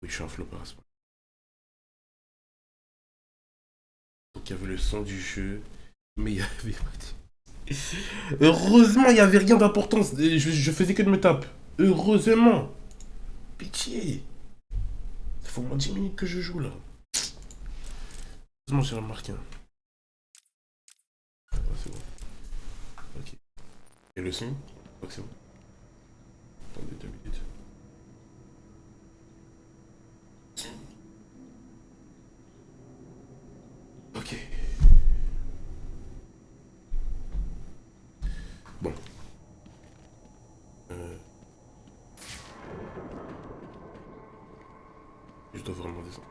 Oui, je suis un flopper à ce point. Donc il y avait le son du jeu, mais il y avait heureusement, il n'y avait rien d'important. Je faisais que de me taper. Heureusement. Pitié. Ça fait au moins 10 minutes que je joue là. Heureusement, j'ai remarqué. Ah, c'est bon. Ok. Et le son? Je crois que c'est bon. Attendez 2 minutes. Ok. Bon. Euh, je dois vraiment descendre.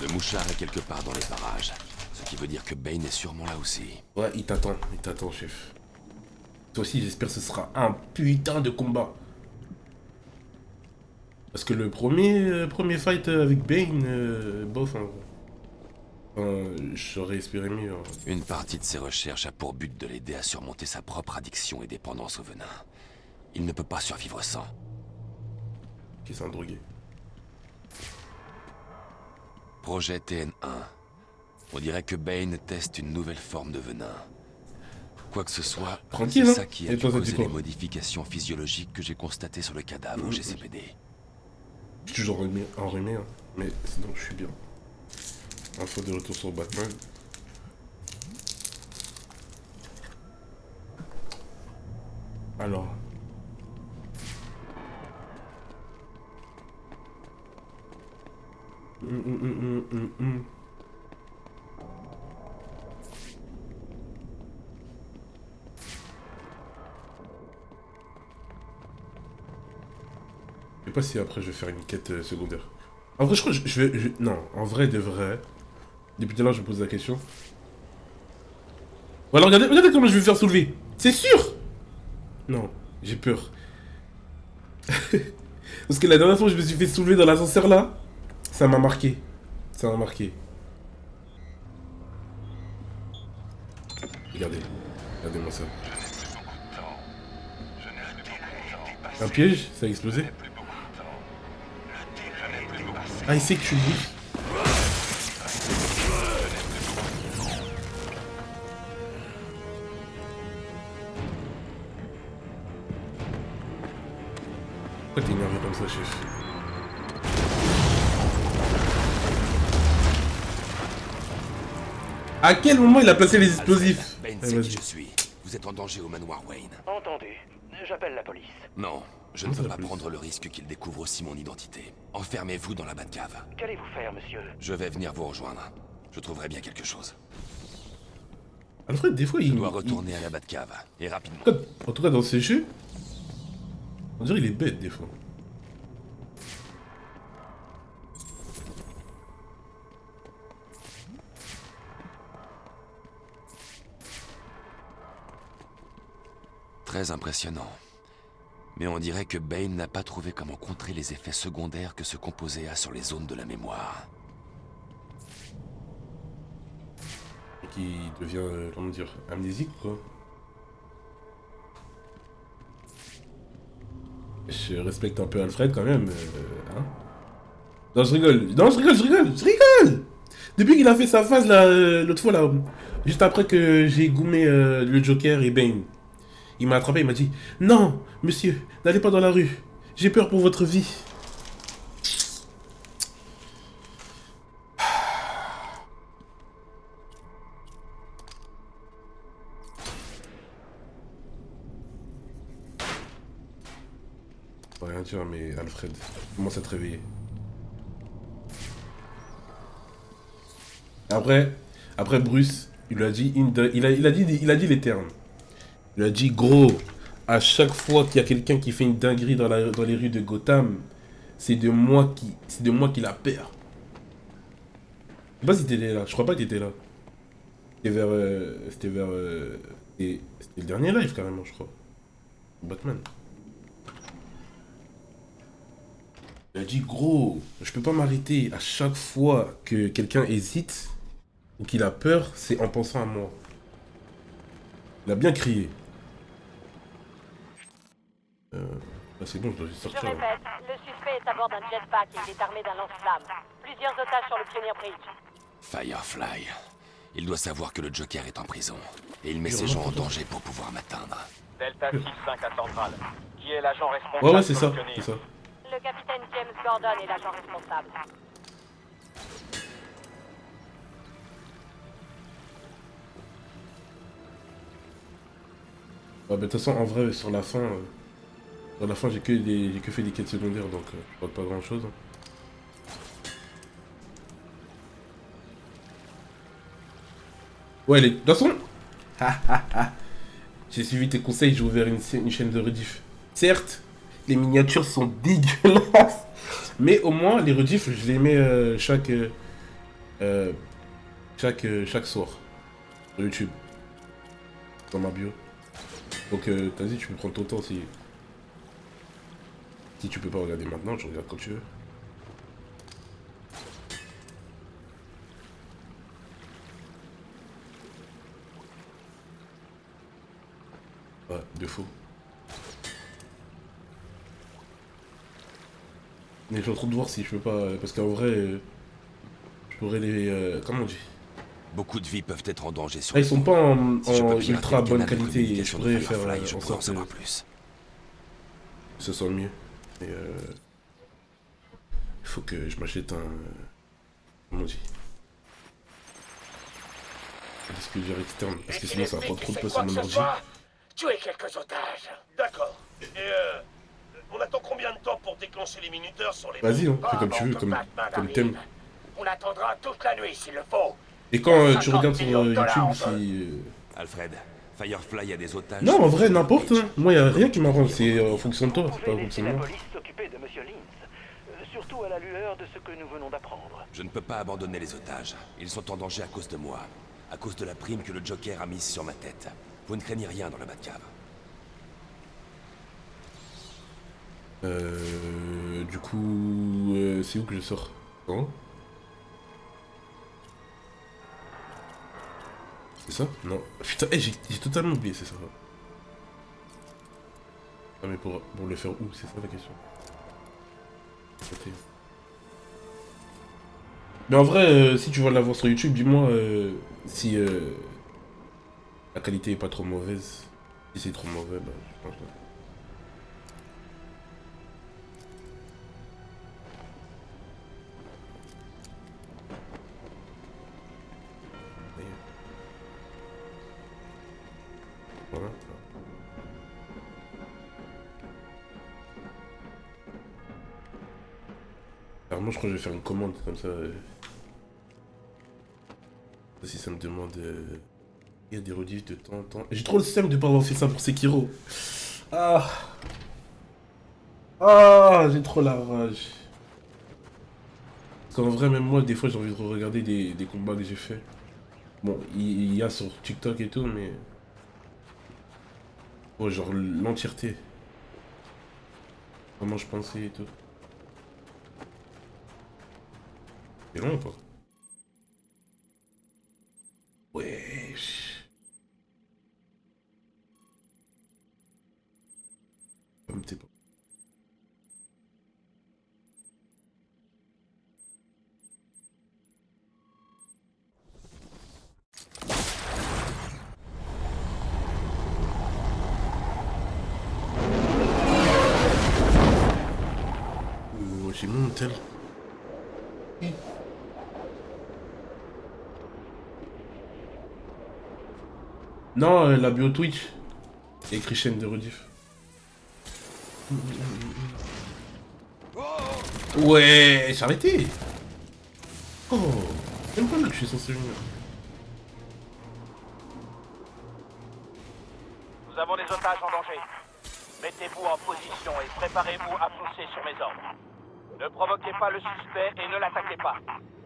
Le mouchard est quelque part dans les parages. Ce qui veut dire que Bane est sûrement là aussi. Ouais, il t'attend, chef. Toi aussi, j'espère que ce sera un putain de combat. Parce que le premier fight avec Bane, bof, hein. J'aurais espéré mieux. Hein. Une partie de ses recherches a pour but de l'aider à surmonter sa propre addiction et dépendance au venin. Il ne peut pas survivre sans. Ok, c'est un drogué. Projet TN1. On dirait que Bane teste une nouvelle forme de venin. Quoi que ce soit, c'est Tranquille, hein. ça qui a Et dû toi, ça dit causer les quoi? modifications physiologiques que j'ai constatées sur le cadavre au GCPD. Je suis toujours enrhumé, hein. Mais sinon, je suis bien. Un fois de retour sur Batman. Alors. Hum. Je sais pas si après je vais faire une quête secondaire. En vrai, je crois que non, en vrai de vrai. Depuis tout à l'heure, je me pose la question. Voilà, regardez comment je vais me faire soulever. C'est sûr. Non, j'ai peur. Parce que la dernière fois que je me suis fait soulever dans l'ascenseur là, ça m'a marqué. Ça m'a marqué. Regardez. Regardez-moi ça. Un piège? Ça a explosé? Ah, il sait que je suis vif. Pourquoi t'es énervé comme ça, chef? À quel moment il a placé les explosifs? Bane Allez, sait qui vas-y. je suis. Vous êtes en danger au manoir Wayne. Entendu. J'appelle la police. Non, je ne Comment ça, veux la pas police? prendre le risque qu'il découvre aussi mon identité. Enfermez-vous dans la Batcave. Qu'allez-vous faire, monsieur? Je vais venir vous rejoindre. Je trouverai bien quelque chose. Alfred, des fois, Je dois retourner à la Batcave, et rapidement. En tout cas, dans ces jeux, on dirait qu'il est bête des fois. Très impressionnant. Mais on dirait que Bane n'a pas trouvé comment contrer les effets secondaires que ce composé a sur les zones de la mémoire. Et qui devient, comment dire, amnésique, quoi. Je respecte un peu Alfred quand même, hein. Non, je rigole. Non, je rigole. Depuis qu'il a fait sa phase, là, l'autre fois, là, juste après que j'ai goumé le Joker et Bane, il m'a attrapé, il m'a dit, non, monsieur, n'allez pas dans la rue. J'ai peur pour votre vie. Faut rien dire, mais Alfred commence à te réveiller. Après, après Bruce, il lui a dit, il a dit les termes. Il lui a dit, gros, à chaque fois qu'il y a quelqu'un qui fait une dinguerie dans les rues de Gotham, c'est de moi qu'il a peur. Je sais pas si t'étais là, je crois pas que t'étais là. C'était le dernier live carrément, je crois. Batman. Il a dit, gros, je peux pas m'arrêter. À chaque fois que quelqu'un hésite, Donc il a peur, c'est en pensant à moi. Il a bien crié. C'est bon, je dois juste Je sortir. répète, le suspect est à bord d'un jetpack et il est armé d'un lance-flamme. Plusieurs otages sur le Pioneer Bridge. Firefly. Il doit savoir que le Joker est en prison. Et il met Je ses gens en remonte. danger pour pouvoir m'atteindre. Delta 6-5 à Centrale. Qui est l'agent responsable Ouais, c'est sur ça, le Pioneer? c'est ça. Le capitaine James Gordon est l'agent responsable. Ouais, bah, de toute façon, en vrai, sur la fin, j'ai que fait des quêtes secondaires, donc je vois pas grand chose. Ouais, de toute façon, j'ai suivi tes conseils, j'ai ouvert une chaîne de rediff. Certes, les miniatures sont dégueulasses, mais au moins, les rediffs, je les mets chaque soir sur YouTube, dans ma bio. Donc, vas-y, tu peux prendre ton temps si tu peux pas regarder maintenant, tu regardes quand tu veux. Ouais, de faux. Mais je suis en train de voir si je peux pas. Parce qu'en vrai, je pourrais les. Comment on dit? Beaucoup de vies peuvent être en danger sur Ah, le ils sont pont. pas en, Si je peux en pirater ultra le bonne canal de qualité et je communication de pourrais faire Firefly, je en pourrais en sorte savoir que plus. ce soit mieux. Et il faut que je m'achète un. Comment on dit? Un disque dur externe, parce que sinon ça va prendre trop de place sur mon ordi. Tuez quelques otages. D'accord. Et on attend combien de temps pour déclencher les minuteurs sur les... Vas-y, hein, fais comme Avant tu veux, que comme Batman thème. arrive. On attendra toute la nuit s'il le faut. Et quand tu 50 regardes sur millions de dollars YouTube, en si. Alfred, Firefly a des otages. Non, en vrai, sur le n'importe. bridge. Hein. Moi, y a rien qui m'arrange, c'est en fonction de toi, Vous c'est pas en pouvez laisser fonction de la moi. police s'occuper de Monsieur Lynch, surtout à la lueur de ce que nous venons d'apprendre. Je ne peux pas abandonner les otages. Ils sont en danger à cause de moi. À cause de la prime que le Joker a mise sur ma tête. Vous ne craignez rien dans la Batcave. Du coup, c'est où que je sors? Non? C'est ça? Non. Putain, j'ai totalement oublié, c'est ça. Ah mais pour le faire où? C'est ça la question. Ok. Mais en vrai, si tu vas l'avoir sur YouTube, dis-moi si la qualité est pas trop mauvaise. Si c'est trop mauvais, bah je pense pas. Voilà. Alors moi je crois que je vais faire une commande comme ça. Si ça me demande... il y a des rediffs de temps en temps. J'ai trop le seum de pas avoir fait ça pour Sekiro. Ah. Ah, j'ai trop la rage. Parce qu'en vrai, même moi, des fois, j'ai envie de regarder des combats que j'ai fait. Bon, il y a sur TikTok et tout, mais... Ouais, genre l'entièreté. Comment je pensais et tout. C'est long ou pas? Wesh. Comme t'es pas. J'ai mon tel. Non, la bio Twitch. Écrit chaîne de rediff. Ouais, j'ai arrêté. Oh, même pas là que je suis censé venir. Nous avons des otages en danger. Mettez-vous en position et préparez-vous à foncer sur mes ordres. Ne provoquez pas le suspect et ne l'attaquez pas.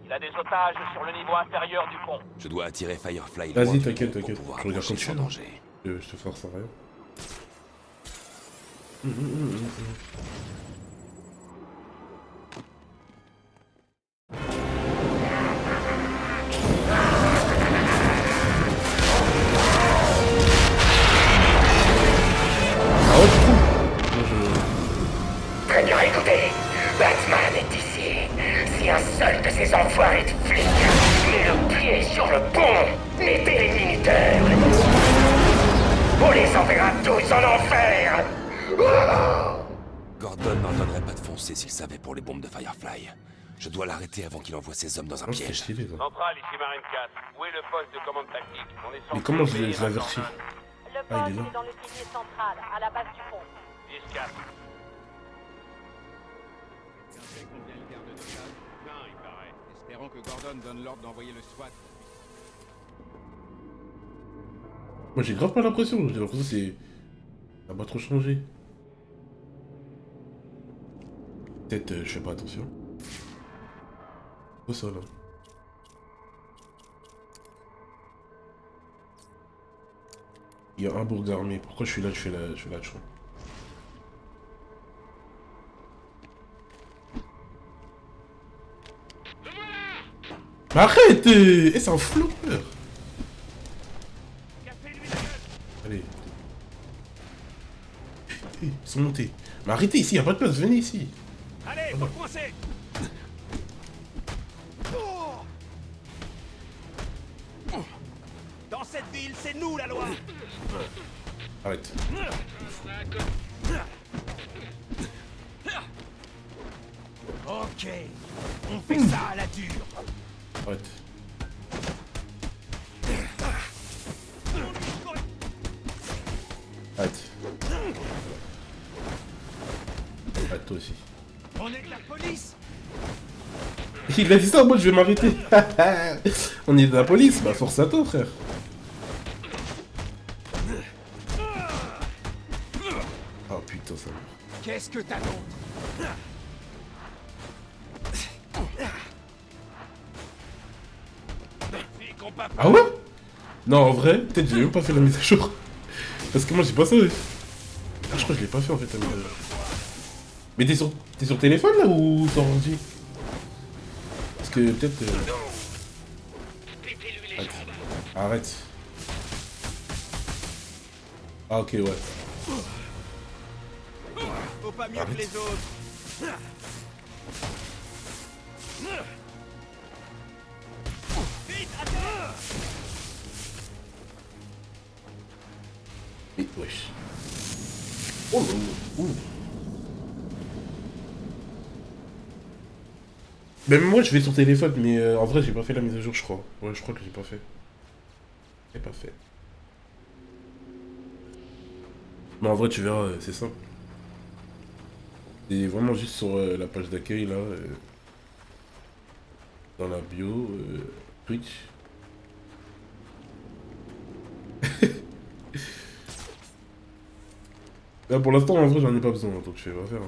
Il a des otages sur le niveau inférieur du pont. Je dois attirer Firefly. Vas-y, loin du t'inquiète, pont pour t'inquiète. pouvoir Je regarde approcher quand tu sans veux. danger. Je te force à rien. mettez les minuteurs. On les enverra tous en enfer. Gordon n'ordonnerait pas de foncer s'il savait pour les bombes de Firefly. Je dois l'arrêter avant qu'il envoie ses hommes dans un Oh, c'est piège. stylé, ça. Centrale, ici Marine 4. Où est le poste de commande tactique? On est Mais comment je l'avertis? Le Ah, il est poste là. est dans le pilier central, à la base du pont. 10-4. Non, il paraît. Espérons que Gordon donne l'ordre d'envoyer le SWAT. Moi j'ai grave pas l'impression, j'ai l'impression que c'est... Ça va trop changer. Peut-être je fais pas attention. Quoi ça là? Il y a un bourg armé, pourquoi je suis là, je fais la chouette. Mais arrête! C'est un flopper! Allez. Ils sont montés. Mais arrêtez ici, y'a pas de place, venez ici. Allez, faut le coincer. Dans cette ville, c'est nous la loi. Arrête. Ok, on fait ça à la dure. Arrête. Arrête. Arrête toi aussi. On est de la police. Il a dit ça, moi je vais m'arrêter. On est de la police, bah force à toi frère. Oh putain ça. Qu'est-ce que t'as d'autre? Ah ouais? Non en vrai, peut-être j'ai même pas fait la mise à jour. Parce que moi j'ai pas ça. Ah je crois que je l'ai pas fait en fait la mise à jour. Mais t'es sur téléphone là ou sur ordi? Parce que peut-être... Arrête. Ah ok ouais. Faut pas mieux que les autres. Vite, attends. Mais wesh. Oh là là. Ouh. Même moi je vais sur téléphone mais en vrai j'ai pas fait la mise à jour je crois. Ouais je crois que j'ai pas fait. J'ai pas fait. Mais en vrai tu verras c'est simple. C'est vraiment juste sur la page d'accueil là. Dans la bio. Twitch. Là pour l'instant en vrai j'en ai pas besoin donc je vais pas faire.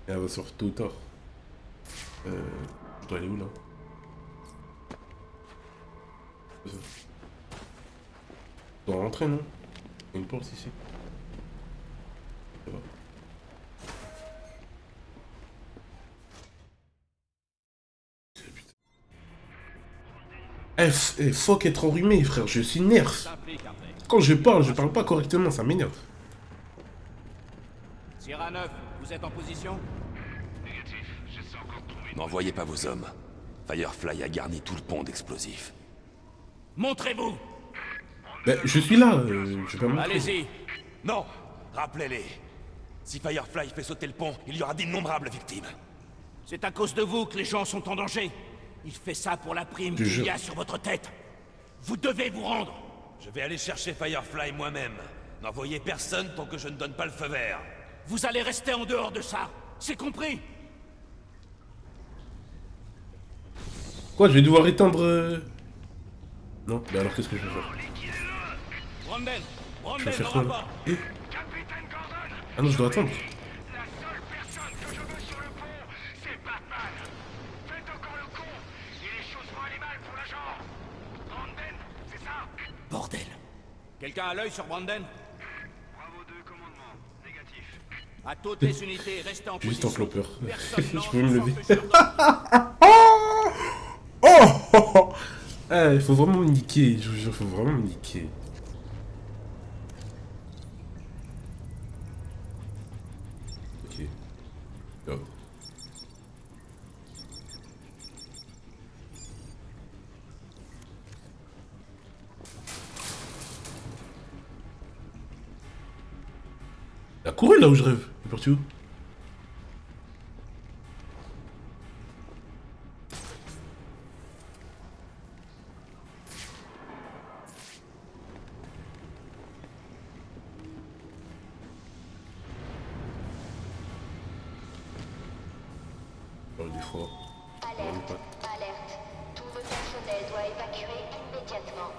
Et elle va sur tôt ou tard. Je dois aller où là? Je dois rentrer non? Il y a une porte ici. Ça va. Fuck être enrhumé frère, je suis nerf. Quand je parle pas correctement, ça m'énerve. Sierra 9, vous êtes en position? N'envoyez pas vos hommes. Firefly a garni tout le pont d'explosifs. Montrez-vous. Ben, je suis là, je vais pas montrer. Allez-y. Non! Rappelez-les. Si Firefly fait sauter le pont, il y aura d'innombrables victimes. C'est à cause de vous que les gens sont en danger. Il fait ça pour la prime Je qu'il jure. y a sur votre tête. Vous devez vous rendre. Je vais aller chercher Firefly moi-même. N'envoyez personne tant que je ne donne pas le feu vert. Vous allez rester en dehors de ça. C'est compris? Quoi, je vais devoir éteindre... Non, mais alors qu'est-ce que je vais faire? Brandon, Je vais Brandon, faire au quoi là? rapport. Capitaine Gordon, Ah non, je dois attendre. la seule personne que je veux sur le pont, c'est Batman. Faites encore le con, et les choses vont aller mal pour l'agent. Brandon, c'est ça? Bordel. Quelqu'un a l'œil sur Brandon? Bravo 2, commandement. Négatif. À toutes les unités, restez en Juste en position. flopper. Personne Je lance peux me ou lever. sorte sur- Oh il faut vraiment me niquer, je vous jure, faut vraiment me niquer. Ok. Go. Il a couru là où je rêve. Il est parti où? Oh, des fois. Alerte, alerte. Tout le personnel doit évacuer immédiatement.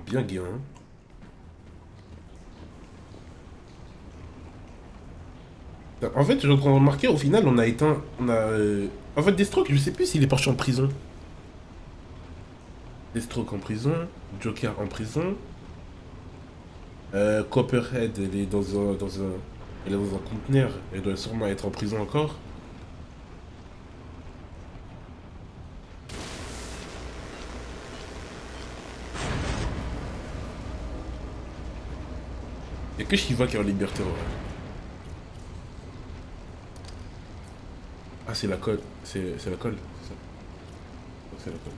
Bien gay, hein. En fait, je suis en train de remarquer, au final, on a éteint... On a... En fait, Deathstroke, je sais plus s'il est parti en prison. Deathstroke en prison. Joker en prison. Copperhead, elle est dans un... Elle est dans un conteneur. Elle doit sûrement être en prison encore. Y'a que Shiva qui est en liberté, ouais. Ah, c'est la colle. C'est la colle, c'est ça. C'est la colle.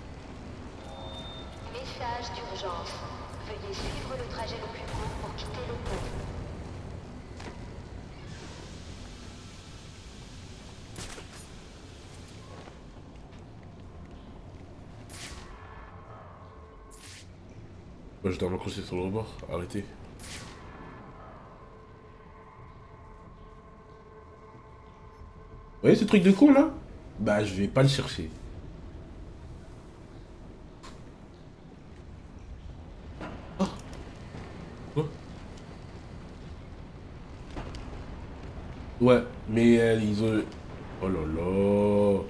Message d'urgence. Veuillez suivre le trajet le plus court pour quitter le pont. Moi, je dois m'accrocher sur le rebord. Arrêtez. Vous voyez ce truc de con là? Bah, je vais pas le chercher. Oh. Quoi? Ouais, mais ils ont... Oh là là.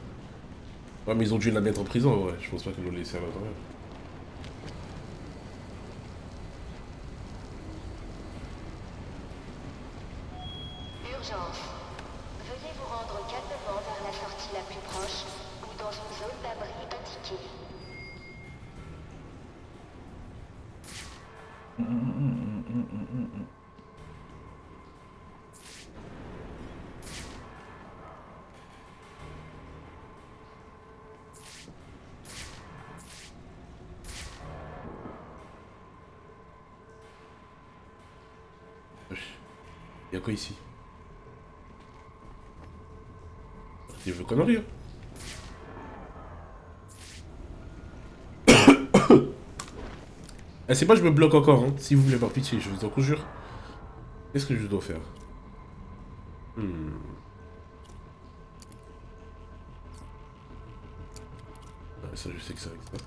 Ouais, mais ils ont dû la mettre en prison, ouais. Je pense pas qu'ils l'ont laissé à l'intérieur. Urgence. Veuillez vous rendre calmement vers la sortie la plus proche ou dans une zone d'abri indiquée. Y'a quoi ici? Il veut connerie, hein. Eh, c'est pas je me bloque encore, hein. Si vous voulez par pitié, je vous en conjure. Qu'est-ce que je dois faire? Ah, ça, je sais que c'est avec ça.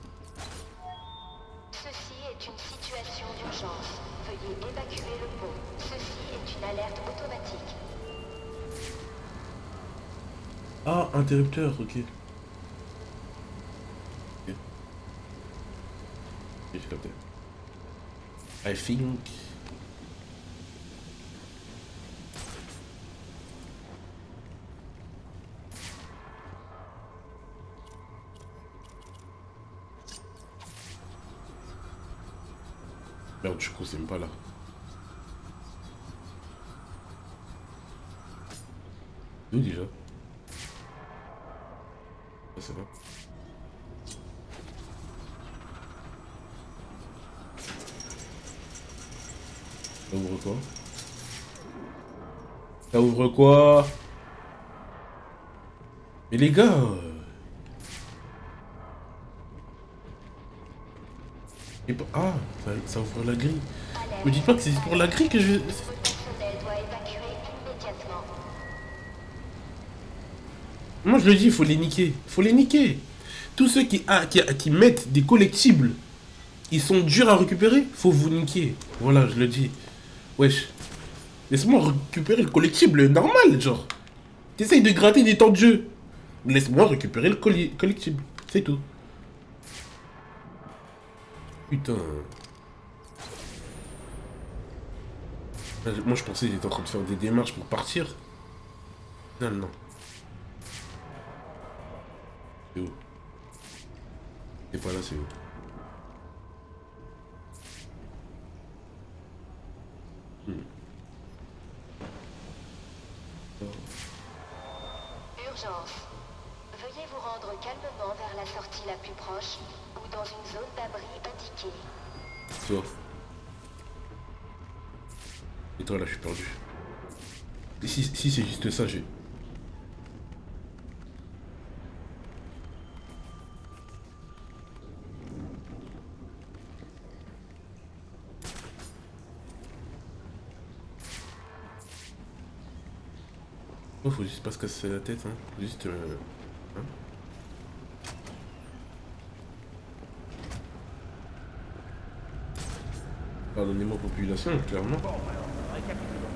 Ceci est une situation d'urgence. Veuillez évacuer le pont. Ceci est une alerte automatique. Ah, interrupteur, ok. Ok, j'ai capté. I think... Merde, du coup, c'est même pas là. Où déjà? Ah, c'est là. Ça ouvre quoi? Ça ouvre quoi? Mais les gars... Ah, ça ouvre la grille. Me dites pas que c'est pour la grille que je... Le personnel doit évacuer immédiatement. Moi je le dis, il faut les niquer. Faut les niquer. Tous ceux qui mettent des collectibles, ils sont durs à récupérer, faut vous niquer. Voilà, je le dis. Wesh. Laisse-moi récupérer le collectible normal, genre. T'essayes de gratter des temps de jeu. Laisse-moi récupérer le collectible. C'est tout. Putain. Moi je pensais qu'il était en train de faire des démarches pour partir. Non, non. C'est où? C'est pas là, c'est où? Urgence. Veuillez vous rendre calmement vers la sortie la plus proche ou dans une zone d'abri indiquée. Toi. Et toi là, je suis perdu. Et si c'est juste ça, j'ai... Oh, faut juste pas se casser la tête, hein. Juste... hein. Pardonnez-moi, population, clairement. Bon, alors, récapitulons.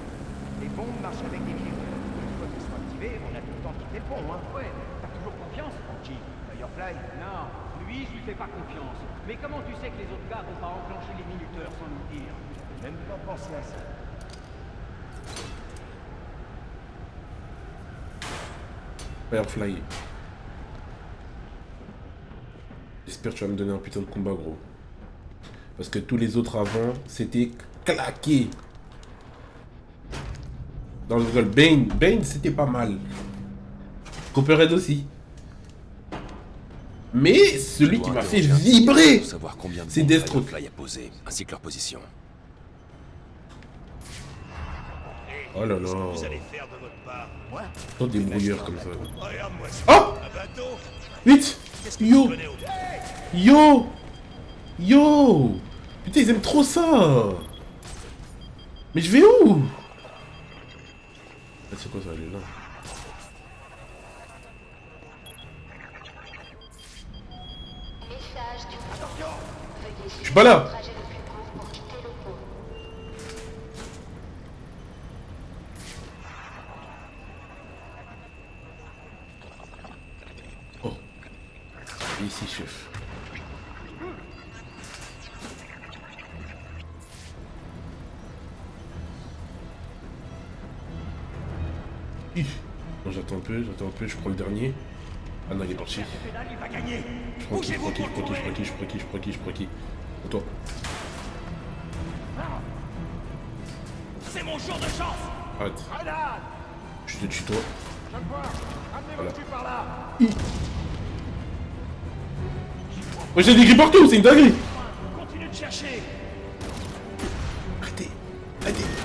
Les bombes marchent avec des minuteurs. Une fois qu'ils sont activés, on a tout le temps de quitter le pont, hein. Ouais, t'as toujours confiance en qui Firefly? Non, lui, je lui fais pas confiance. Mais comment tu sais que les autres gars vont pas enclencher les minuteurs sans nous dire? J'ai même pas pensé à ça. Firefly. J'espère que tu vas me donner un putain de combat, gros. Parce que tous les autres avant, c'était claqué. Dans le rigole, Bane, c'était pas mal. Copperhead aussi. Mais celui qui m'a fait vibrer, c'est Deathstroke. Firefly a posé, ainsi que leur position. Oh là là. Vous allez faire de votre part. Moi? Tant des brouilleurs comme ça. Regarde-moi ça. Oh! Un bateau? Vite! Yo! Venez au... Yo! Yo! Putain, ils aiment trop ça! Mais je vais où? Ah, c'est quoi ça, elle est là? Message du Attention! Veuillez Je suis pas là! le trajet le plus court pour quitter le pont. Oh. Ici, chef. Bon, j'attends un peu, je prends le dernier. Ah non, il est parti. Il va gagner! Je prends qui, je prends qui. Pour toi. C'est mon jour de chance! Arrête. Grenade! Je te tue toi. Je veux voir! Amenez Voilà. vos cul par là! Oh, j'ai des grilles partout, c'est une dinguerie! Continue de chercher! Arrêtez!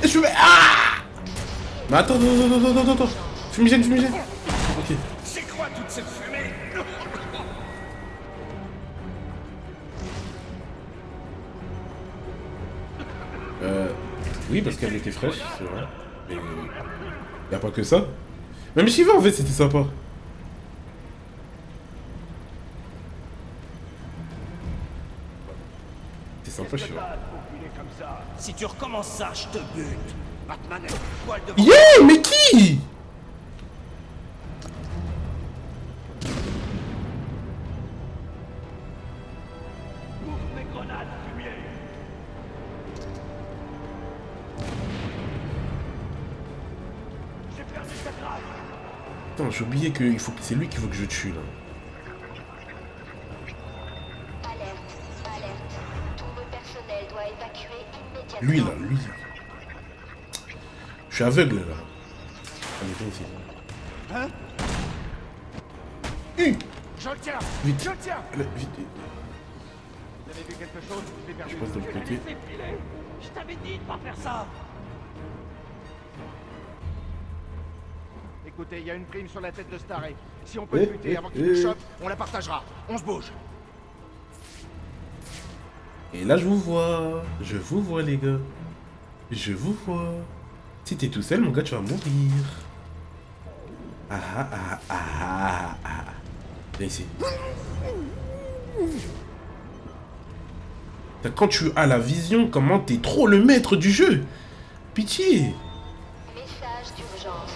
Je vais... Ah! Mais attends. Fumigène. Ok. C'est quoi toute cette fumée? Oui, parce qu'elle était fraîche, c'est vrai. Mais... y a pas que ça. Même Shiva, en fait, c'était sympa. C'était sympa, Shiva. Si tu recommences ça, je te bute. Batman est poil de... Yeah, mais qui? Ouvre mes grenades, fumier! J'ai perdu cette race! Putain, j'ai oublié que c'est lui qu'il faut que je tue, là. Alerte. Tout le personnel doit évacuer immédiatement. Lui, là. Je suis aveugle, là. Allez, viens ici. Hein? Je le tiens! Vite. Je le tiens! Allez, vite. Vous avez vu quelque chose? Je l'ai perdu. Je passe de l'autre côté. Je t'avais dit de pas faire ça. Écoutez, il y a une prime sur la tête de Staré. Si on peut le buter avant qu'il nous chope, on la partagera. On se bouge. Et là, je vous vois, les gars. Je vous vois. Si t'es tout seul, mon gars, tu vas mourir. Ah. Viens ici. Quand tu as la vision, comment t'es trop le maître du jeu. Pitié. Message d'urgence.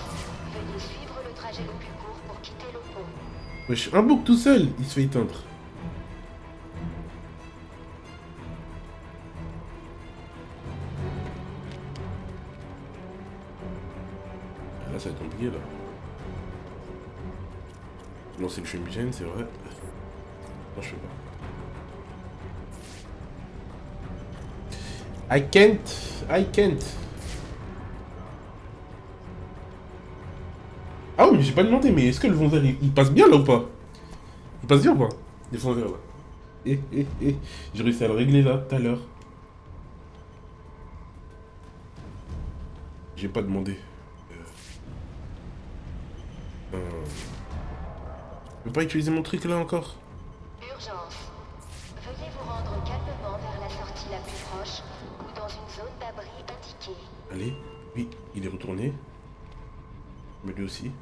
Veuillez suivre le trajet le plus court pour quitter le pont. Wesh, un bouc tout seul, il se fait éteindre. Là, ça va être compliqué, là. Non, c'est le fumigène, c'est vrai. Non, je fais pas. I can't. Ah oui, mais j'ai pas demandé, mais est-ce que le fond vert, il passe bien, là, ou pas? Il passe bien, ou pas? Le fond vert, là. J'ai réussi à le régler, là, tout à l'heure. J'ai pas demandé. Je peux pas utiliser mon truc là encore? Urgence. Veuillez vous rendre calmement vers la sortie la plus proche ou dans une zone d'abri indiquée. Allez, oui, il est retourné. Mais lui aussi.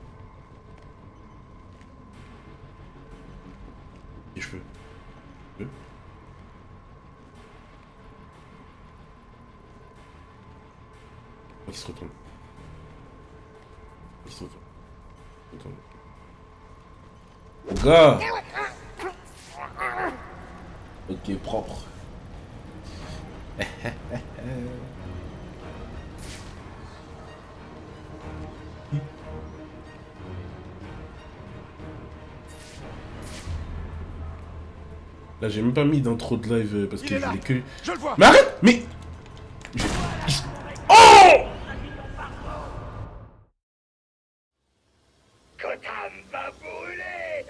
Les cheveux. Il se retourne. Il se retourne. Gars! Ok, propre. Là, j'ai même pas mis d'intro de live parce que je l'ai que. Je le vois. Mais arrête! Mais. Oh! Gotham va brûler.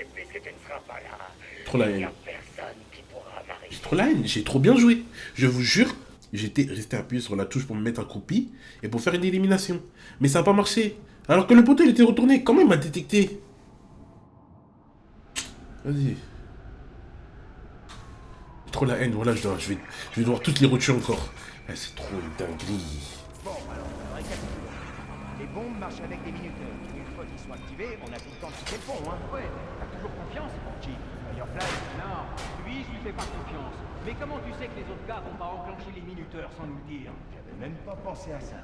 Et puisque tu ne seras pas là, Trop la il n'y haine. a personne qui pourra m'arrêter. J'ai trop la haine. J'ai trop bien joué. Je vous jure, j'étais resté appuyé sur la touche pour me mettre un copie et pour faire une élimination. Mais ça n'a pas marché. Alors que le poteau il était retourné. Comment il m'a détecté? Vas-y. Trop la haine, voilà, je vais devoir toutes les retuer encore. Ah, c'est trop une dinguerie. Bon, alors, récapitulons. Les bombes marchent avec des minuteurs. Une fois qu'ils sont activés, on a tout le temps de quitter le pont, hein. Ouais, t'as toujours confiance, Chi. Firefly? Non, lui, je lui fais pas confiance. Mais comment tu sais que les autres gars vont pas enclencher les minuteurs sans nous le dire? J'avais même pas pensé à ça.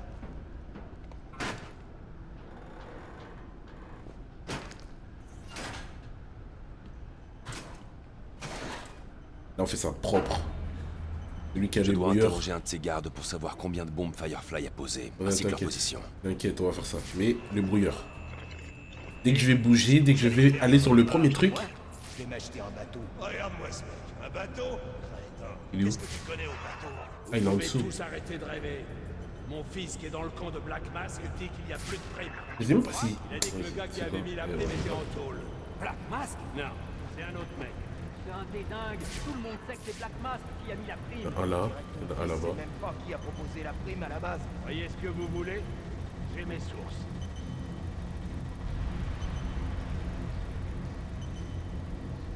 Là, on fait ça propre. Celui qui a Je les dois brouilleurs. interroger un de ses gardes pour savoir combien de bombes Firefly a posées, Ouais, ainsi que leur t'inquiète. position. T'inquiète, on va faire ça. Mais le brouilleur. Dès que je vais bouger, dès que je vais aller sur le premier truc. Je vais m'acheter un bateau. Regarde-moi ce mec, un bateau. Il est où? Qu'est-ce que tu connais au bateau? Ah, il est en Vous dessous. pouvez tous arrêter de rêver. Mon fils qui est dans le camp de Black Mask dit qu'il n'y a plus de prime. Je sais même pas si. Il a dit que le gars qui c'est avait quoi mis la Ouais, prime ouais. était en tôle. Black Mask? Non, c'est un autre mec. C'est un des dingues. Tout le monde sait que c'est Black Mask qui a mis la prime. Un là, un Je là-bas. sais même pas qui a proposé la prime à la base. Voyez ce que vous voulez. J'ai mes sources.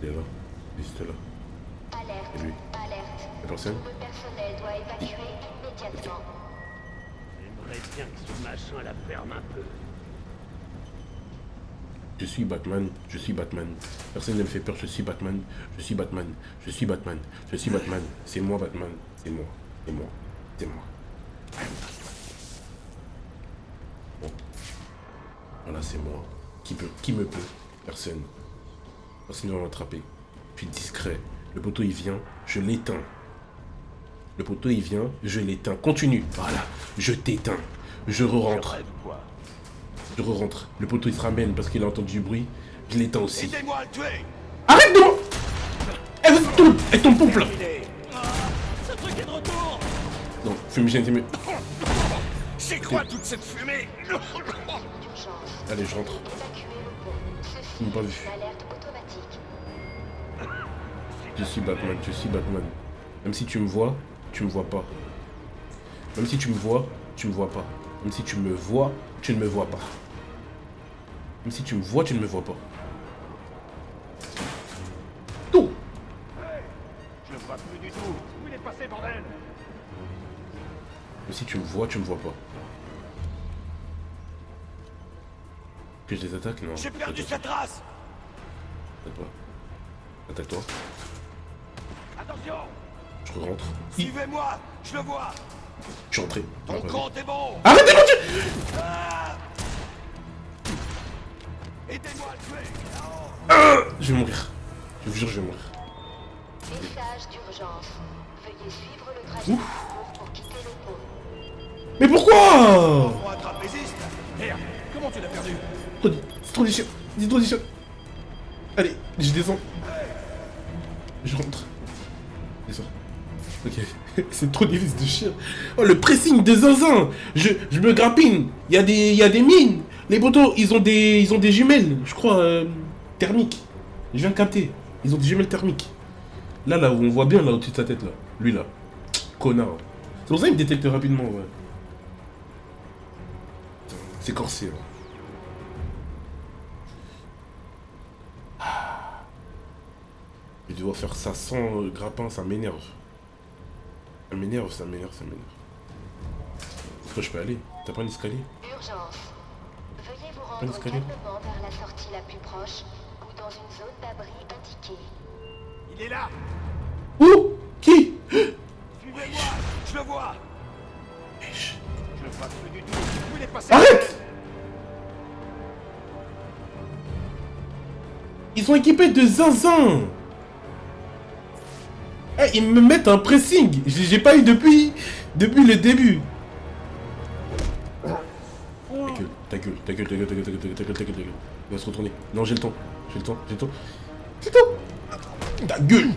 Il est là. Juste là. Alerte, Et lui? alerte. La personne? Tout le personnel doit évacuer immédiatement. J'aimerais bien que ce machin la ferme un peu. Je suis Batman, je suis Batman. Personne ne me fait peur, je suis Batman, je suis Batman, je suis Batman, je suis Batman. C'est moi Batman, c'est moi, c'est moi, c'est moi. Bon. Voilà, c'est moi. Qui me peut? Personne. Personne ne va m'attraper. Je suis discret. Le poteau il vient, je l'éteins. Le poteau il vient, je l'éteins. Continue. Voilà, je t'éteins. Je re-rentre. Je re-rentre. Le poteau il se ramène parce qu'il a entendu du bruit. Je l'éteins aussi. Aidez-moi à le tuer. Arrête de moi. Elle tombe pompe là. Ce truc est de retour. Non, fumigène, c'est mieux. C'est quoi toute cette fumée? D'urgence. Allez, je rentre. Évacuer le pont. Ceci Ils m'ont pas vu. est une alerte automatique. Je suis Batman, je suis Batman. Même si tu me vois pas. Même si tu me vois, tu me vois pas. Même si tu me vois, tu ne me vois pas. Même si tu me vois, tu ne me vois pas. Tout. Je le vois plus du tout. Où il est passé, bordel? Même si tu me vois, tu me vois pas. Que je les attaque? Non. J'ai perdu Attaque sa trace. pas. Attaque-toi. Attention! Je rentre. Suivez-moi, je le vois. Je suis rentré. Ton compte est bon. Arrêtez mon dieu. Aidez-moi à le tuer. Je vais mourir. Je vous jure, je vais mourir. Message d'urgence. Veuillez suivre le trajet Ouf. en cours pour quitter le pont. Mais pourquoi? Pour un trapéziste. Merde, comment tu l'as perdu? C'est trop difficile. C'est trop difficile. Allez, je descends. Je rentre. Je descends. Ok. C'est trop difficile de chier. Oh, le pressing de zinzin. Je me grappine. Il y a des mines. Les poteaux, ils ont des jumelles, je crois, thermiques. Je viens de capter. Ils ont des jumelles thermiques. Là où on voit bien, là, au-dessus de sa tête, là. Lui, là. Connard. C'est pour ça qu'il me détecte rapidement, ouais. C'est corsé. Hein. Je dois faire ça sans grappin, ça m'énerve. Ça m'énerve. Pourquoi je peux aller? T'as pas un escalier? Urgence. Veuillez vous rendre calmement vers la sortie la plus proche ou dans une zone d'abri indiquée. Il est là. Où? Qui? Suivez-moi. Je le vois. Je le vois plus du tout. Où il est passé? Arrête! Ils sont équipés de zinzin. Eh, ils me mettent un pressing. J'ai pas eu depuis le début. Ta gueule. Il va se retourner. Non, j'ai le temps. Ta gueule.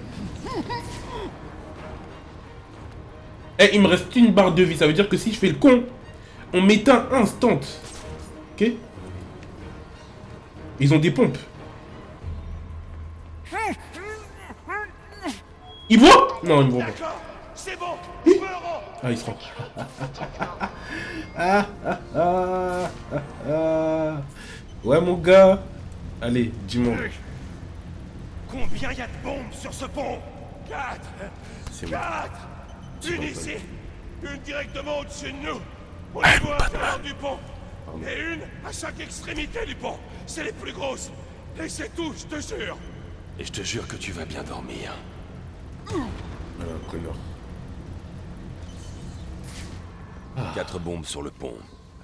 Eh, il me reste une barre de vie. Ça veut dire que si je fais le con, on m'éteint instant. Ok? Ils ont des pompes. Ils voient? Non, ils me voient pas. D'accord. C'est bon. Ah, il se rend. Ouais, mon gars. Allez, dis-moi. Combien y a de bombes sur ce pont? 4. C'est bon. 4. C'est Une bon, ici. Une directement au-dessus de nous. Au niveau intérieur du pont. Et une à chaque extrémité du pont. C'est les plus grosses. Et c'est tout, je te jure. Et je te jure que tu vas bien dormir. Voilà, connard. 4 bombes sur le pont,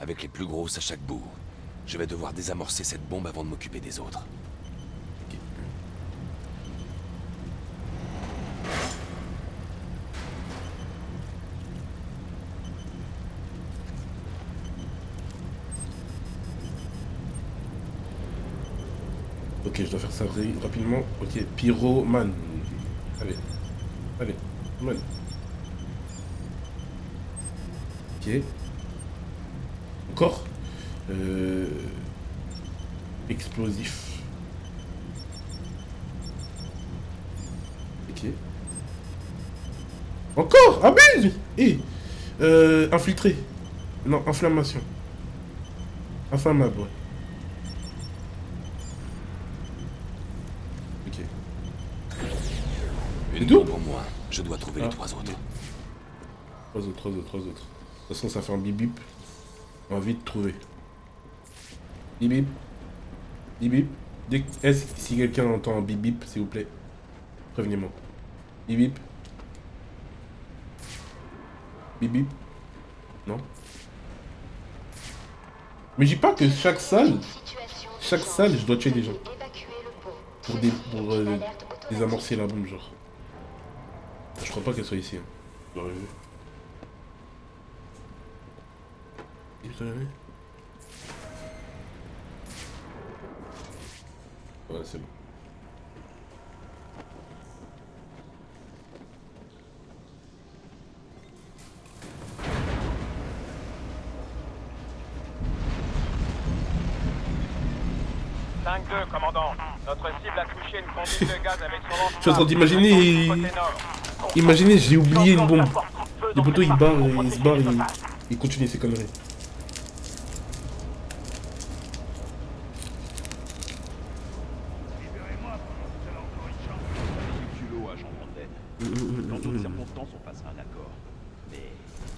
avec les plus grosses à chaque bout. Je vais devoir désamorcer cette bombe avant de m'occuper des autres. Ok, je dois faire ça rapidement. Ok, pyromane. Allez, man. Ok. Encore. Explosif. Ok. Encore. Abuse. Infiltré. Non, inflammation. Inflammable, ouais. Une bombe au moins. Je dois trouver les 3 autres. 3 autres. De toute façon, ça fait un bip bip. On va vite trouver. Bip bip. Bip bip. Est-ce si quelqu'un entend un bip bip, s'il vous plaît, prévenez-moi. Bip bip. Bip bip. Non. Mais je dis pas que chaque salle, je dois tuer des gens. Pour désamorcer la bombe, genre. Je crois pas qu'elle soit ici. Hein. J'aurais vu. Ouais, c'est bon. Commandant. Notre cible a touché une conduite de gaz avec son lance. Je suis en train d'imaginer. Imaginez, j'ai oublié une bombe. Le poteau il se barre, il continue ses conneries. Dans d'autres circonstances, on passera un accord. Mais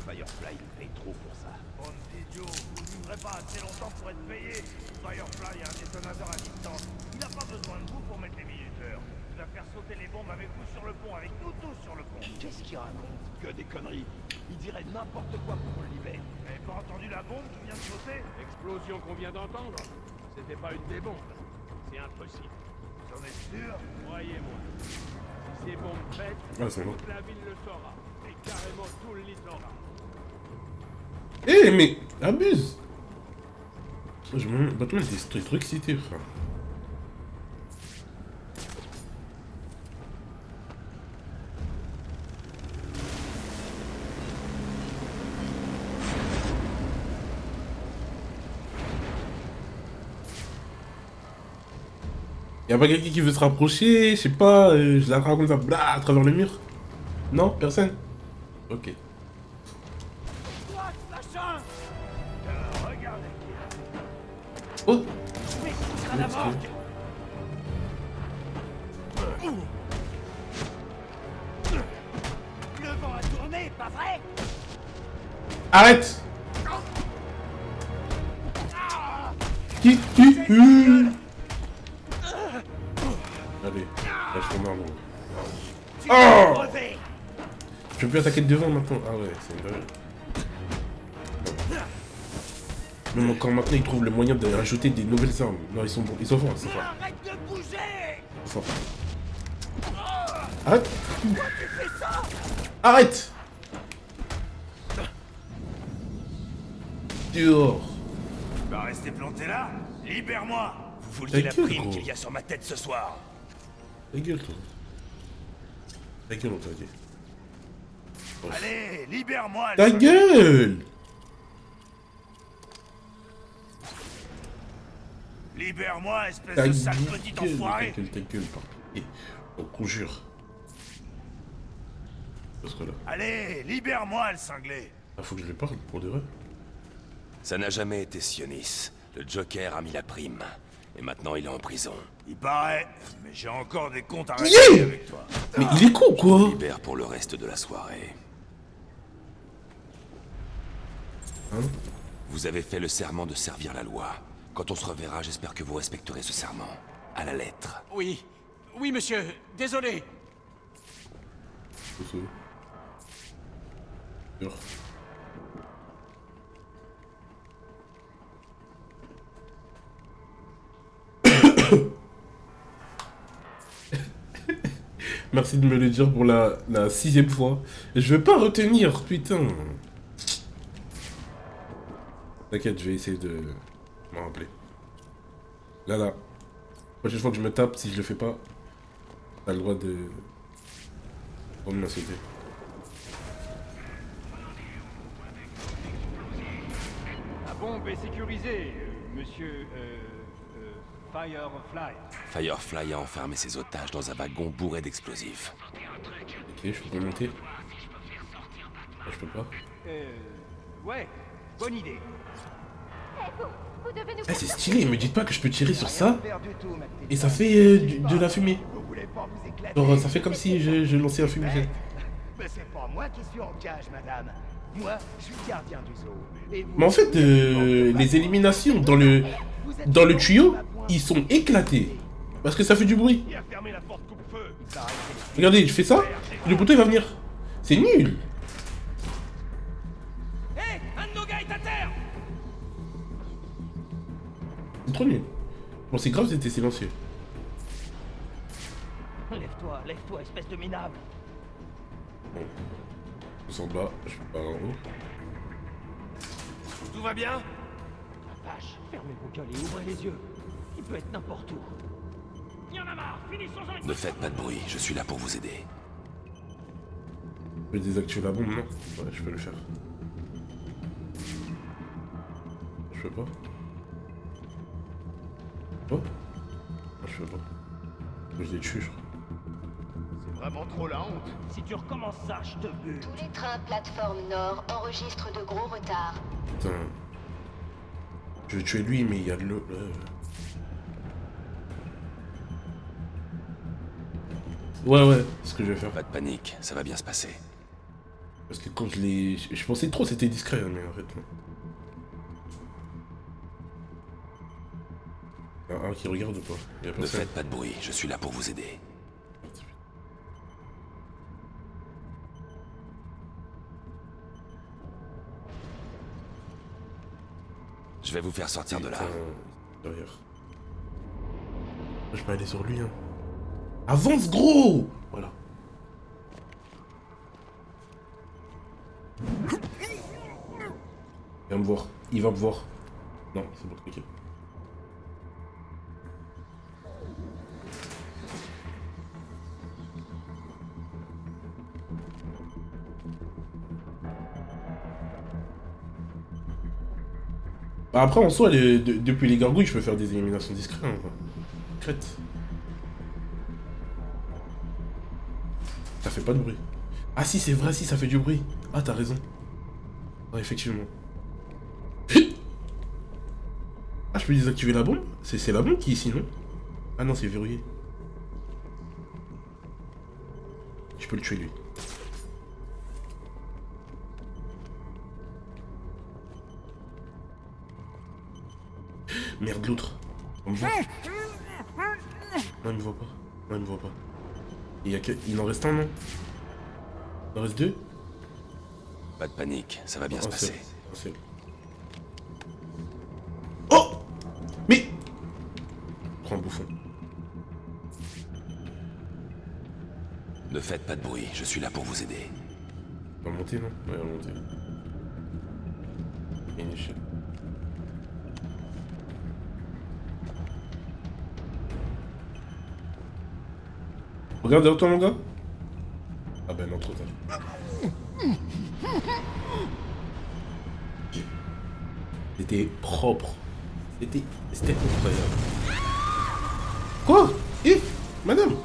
Firefly paye trop pour ça. Bon idiot, vous ne vivrez pas assez longtemps pour être payé. Firefly a un détonateur à distance. Il n'a pas besoin de vous pour mettre les minuteurs. Il va faire sauter les bombes avec vous sur le pont, avec nous tous sur le pont. Qu'est-ce qu'il raconte? Que des conneries. Il dirait n'importe quoi pour le libérer. Vous n'avez pas entendu la bombe qui vient de sauter? L'explosion qu'on vient d'entendre, c'était pas une des bombes. C'est impossible. Vous en êtes sûr? Croyez-moi. Si ces bombes pètent, toute la ville le saura. Et carrément tout le littoral. Eh, mais abuse. Je me bats des trucs cités, frère. Y'a pas quelqu'un qui veut se rapprocher, je sais pas, je la raconte ça blah, à travers le mur? Non, personne? Ok. Regardez, Oh. Mais tu seras la mort. Le vent a tourné, pas vrai? Arrête. Qui Allez, lâche ton arme. Oh. Je peux plus attaquer de devant maintenant. Ah ouais, c'est une vraie. Même encore maintenant, ils trouvent le moyen de rajouter des nouvelles armes. Non, ils sont bons, ils sont forts, c'est fort. Arrête de bouger! Fort. Arrête! Arrête! Dehors! Tu vas rester planté là? Libère-moi! Vous vouliez la Ta gueule, prime gros. qu'il y a sur ma tête ce soir. Ta gueule, toi. Ta gueule, on t'a dit. Allez, libère-moi! Ta gueule! Libère-moi, espèce Ta de sale petit gueule, enfoiré! ta gueule, par et on conjure. Ce serait là. Allez, libère-moi, le cinglé! Ah, faut que je lui parle, pour de vrai. Ça n'a jamais été Sionis. Le Joker a mis la prime. Et maintenant, il est en prison. Il paraît, mais j'ai encore des comptes à Yeah régler avec toi. Mais il est con, quoi! Libère pour le reste de la soirée. Hein? Vous avez fait le serment de servir la loi. Quand on se reverra, j'espère que vous respecterez ce serment. À la lettre. Oui. Oui, monsieur. Désolé. C'est ça. Sûr. Merci de me le dire pour la 6ème fois. Je vais pas retenir, putain. T'inquiète, je vais essayer de m'en rappeler. Là. Prochaine fois que je me tape, si je le fais pas, t'as le droit de... Pour me l'insulter. La bombe est sécurisée, monsieur... Firefly. Firefly a enfermé ses otages dans un wagon bourré d'explosifs. Ok, je peux pas monter. Ah, je peux pas. Ouais, bonne idée. Vous devez nous... Ah, c'est stylé, me dites pas que je peux tirer sur ça Rien à faire du tout, ma petite et ça dame. fait de la fumée. Vous voulez pas vous éclater? Genre, ça fait comme si je lançais un fumigène. Mais c'est pas moi qui suis en cage, madame. Moi, je suis gardien du zoo. Et vous, Mais en fait, les éliminations dans le tuyau, ils sont éclatés. Parce que ça fait du bruit. Il a fermé la porte coupe-feu! Regardez, je fais ça, et le bouton il va venir. C'est nul. Hé, un de nos gars est à terre. C'est trop nul. Bon, c'est grave, c'était silencieux. Lève-toi, espèce de minable. Bon. Je suis en bas, je peux pas en haut. Tout va bien? Vache, fermez vos gueules et ouvrez les yeux. Il peut être n'importe où. Y en a marre. Finissons-en une Ne faites pas de bruit, je suis là pour vous aider. Je peux désactiver la bombe, non? Ouais, je peux le faire. Je peux pas. Oh? Non, je peux pas. Je l'ai tué, je crois. C'est vraiment trop la honte! Si tu recommences ça, je te bute. Tous les trains plateforme Nord enregistrent de gros retards. Putain. Je vais tuer lui, mais il y a de l'eau. Ouais, c'est ce que je vais faire. Pas de panique, ça va bien se passer. Parce que quand je l'ai... Je pensais trop c'était discret, mais en fait... non. Il y a un qui regarde ou pas? Il y a Ne personne. faites pas de bruit, je suis là pour vous aider. Je vais vous faire sortir de là. Derrière. Je peux aller sur lui, hein. Avance, gros! Voilà. Il va me voir. Il va me voir. Non, c'est bon, ok. Bah après, en soi, depuis les gargouilles, je peux faire des éliminations discrètes. Hein, quoi. Discrètes. Ça fait pas de bruit. Ah si, c'est vrai, si, ça fait du bruit. Ah, t'as raison. Ouais, effectivement. Ah, je peux désactiver la bombe? C'est la bombe qui est ici, non? Ah non, c'est verrouillé. Je peux le tuer, lui. Merde, l'autre. On me voit. Non, il me voit pas. Non, il me voit pas. Il en reste un, non? Il en reste deux? Pas de panique, ça va bien se passer. Oh! Mais... Prends un bouffon. Ne faites pas de bruit, je suis là pour vous aider. On va monter, non? Ouais, on va monter. Il y a une échelle. Regarde derrière toi, mon gars. Ah ben non, trop tard. C'était propre. C'était incroyable. Quoi? Madame?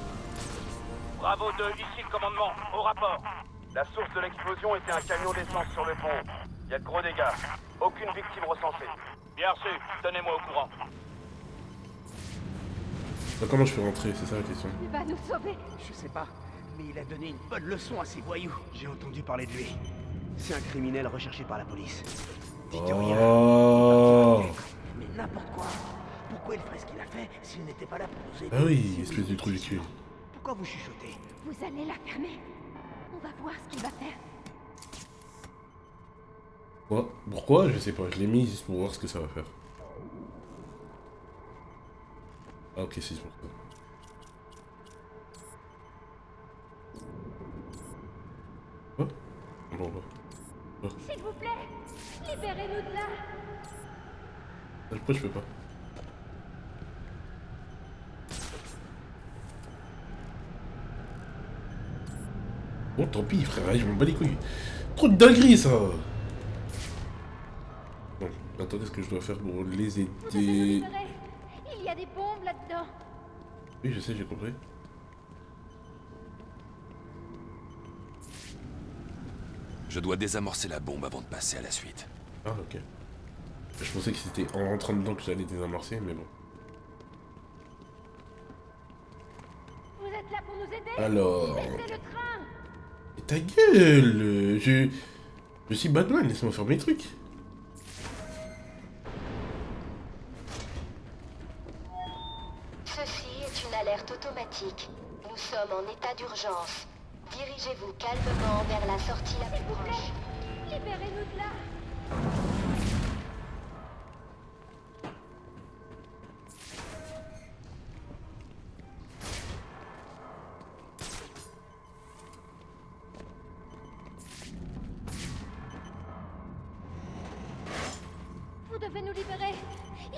Bravo 2, ici le commandement, au rapport. La source de l'explosion était un camion d'essence sur le pont. Il y a de gros dégâts. Aucune victime recensée. Bien reçu, tenez-moi au courant. Bah, comment je peux rentrer? C'est ça la question. Il va nous sauver. Je sais pas, mais il a donné une bonne leçon à ces voyous. J'ai entendu parler de lui. C'est un criminel recherché par la police. Dites rien. Mais n'importe quoi. Pourquoi il ferait ce qu'il a fait s'il n'était pas là pour nous aider? Ah oui, espèce de trou du cul. Pourquoi vous chuchotez? Vous allez la fermer. On va voir ce qu'il va faire. Quoi? Pourquoi? Je sais pas, je l'ai mis juste pour voir ce que ça va faire. Ah ok, c'est pour ça. Quoi? Bon, bah. S'il vous plaît, libérez-nous de là. Pourquoi je peux pas? Bon, tant pis, frère, je m'en bats les couilles. Trop de dinguerie, ça! Bon, attendez ce que je dois faire pour les aider. Vous devez nous libérer. Il y a des bombes là-dedans. Oui, je sais, j'ai compris. Je dois désamorcer la bombe avant de passer à la suite. Ah, ok. Je pensais que c'était en rentrant dedans que j'allais désamorcer, mais bon. Vous êtes là pour nous aider? Alors... Laissez le train. Et ta gueule! Je suis Batman, laisse-moi faire mes trucs. Ceci est une alerte automatique. Nous sommes en état d'urgence. Dirigez-vous calmement vers la sortie la plus proche. Libérez-nous de là. Vous devez nous libérer.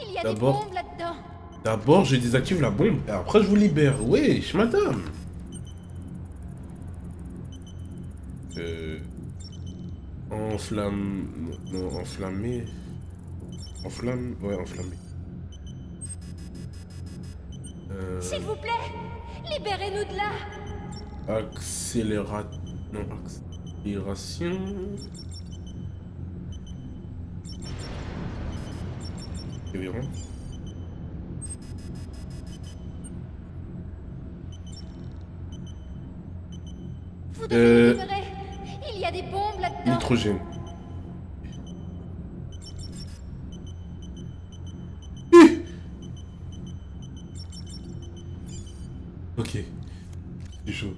Il y a des bombes là-dedans. D'abord, je désactive la bombe, et après je vous libère. Wesh, madame! Enflamme... Non, enflammé... Enflamme... Ouais, enflammé. S'il vous plaît, libérez-nous de là. Non, accélération... Environ. Vous devez nous libérer. Il y a des bombes là-dedans. Nitrogène. Ok. C'est chaud.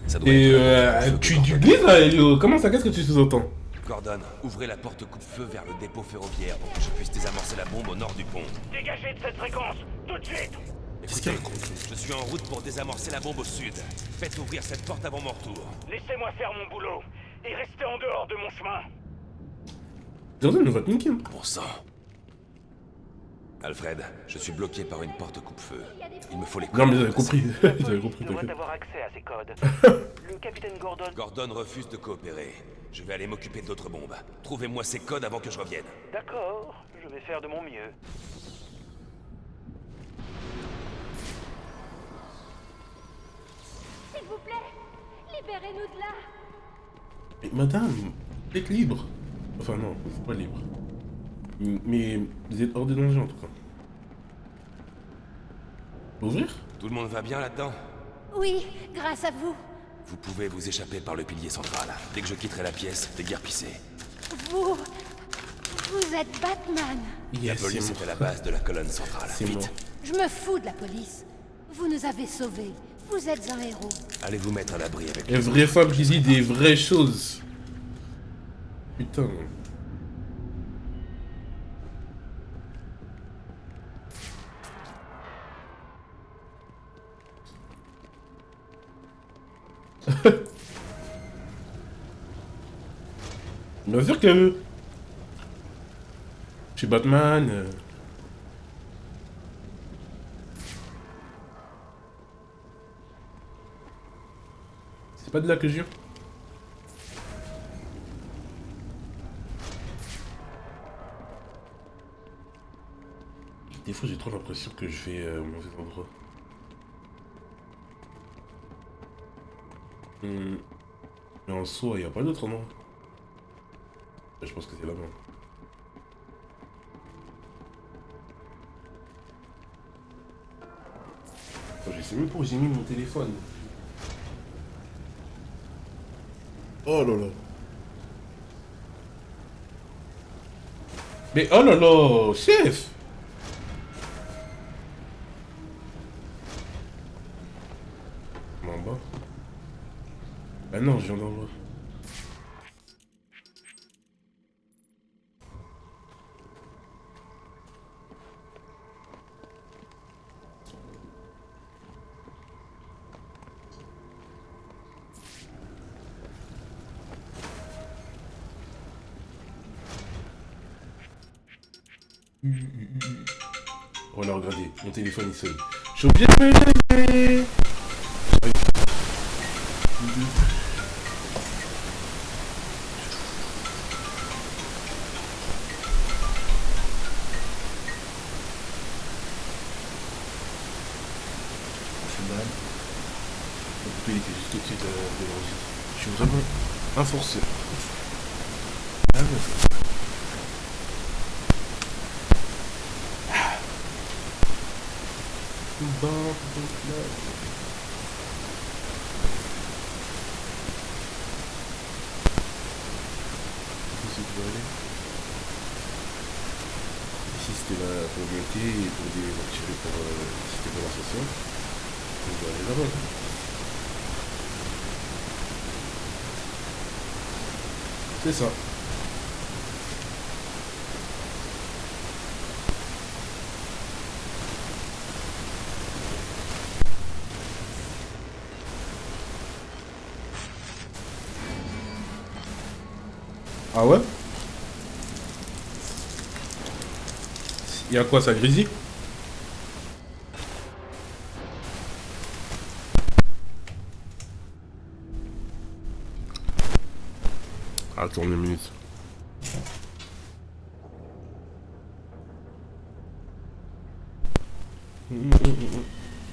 Ça doit Et être tu glisses là, Elio. Comment ça? Qu'est-ce que tu sous-entends? Gordon, ouvrez la porte coupe-feu vers le dépôt ferroviaire pour que je puisse désamorcer la bombe au nord du pont. Dégagez de cette fréquence, tout de suite. Écoutez, je suis en route pour désamorcer la bombe au sud. Faites ouvrir cette porte avant mon retour. Laissez-moi faire mon boulot et restez en dehors de mon chemin. Gordon, on va te niquer. Bon sang. Alfred, je suis bloqué par une porte coupe-feu. Il me faut les codes. Non mais j'avais compris. J'avais compris, doit t'inquiète. avoir accès à ces codes. Le capitaine Gordon... Gordon refuse de coopérer. Je vais aller m'occuper de l'autre bombe. Trouvez-moi ces codes avant que je revienne. D'accord, je vais faire de mon mieux. S'il vous plaît, libérez-nous de là. Mais madame, vous êtes libre. Enfin non, vous êtes pas libre. Mais vous êtes hors de danger en tout cas. Ouvrir? Tout le monde va bien là-dedans? Oui, grâce à vous. Vous pouvez vous échapper par le pilier central. Dès que je quitterai la pièce, déguerpissez. Vous êtes Batman. La police est à la base de la colonne centrale. C'est moi. Je me fous de la police. Vous nous avez sauvés. Vous êtes un héros. Allez vous mettre à l'abri avec Une vraie femme qui dit des vraies choses. Putain. Bien sûr qu'elle veut. Je suis Batman. C'est pas de là que je viens. Des fois j'ai trop l'impression que je vais au mauvais endroit. Mais en soi, il n'y a pas d'autre endroit. Je pense que c'est là-bas. Je sais même pas où j'ai mis mon téléphone. Oh là là. Mais oh là là, chef! En bas. Ah non, je viens d'en bas. Voilà, regardez, mon téléphone il sonne. Je suis obligé de me lever. Il était juste au-dessus de l'enregistre. Je suis vraiment un forceur. Ah ouais. Bon, donc là... Ici, tu dois aller. Ici, c'était là pour monter et pour tirer pour... c'était pour l'assassin. Donc, je dois aller là-bas. C'est ça. Ah ouais? Il y a quoi, ça grésille? Attends une minute.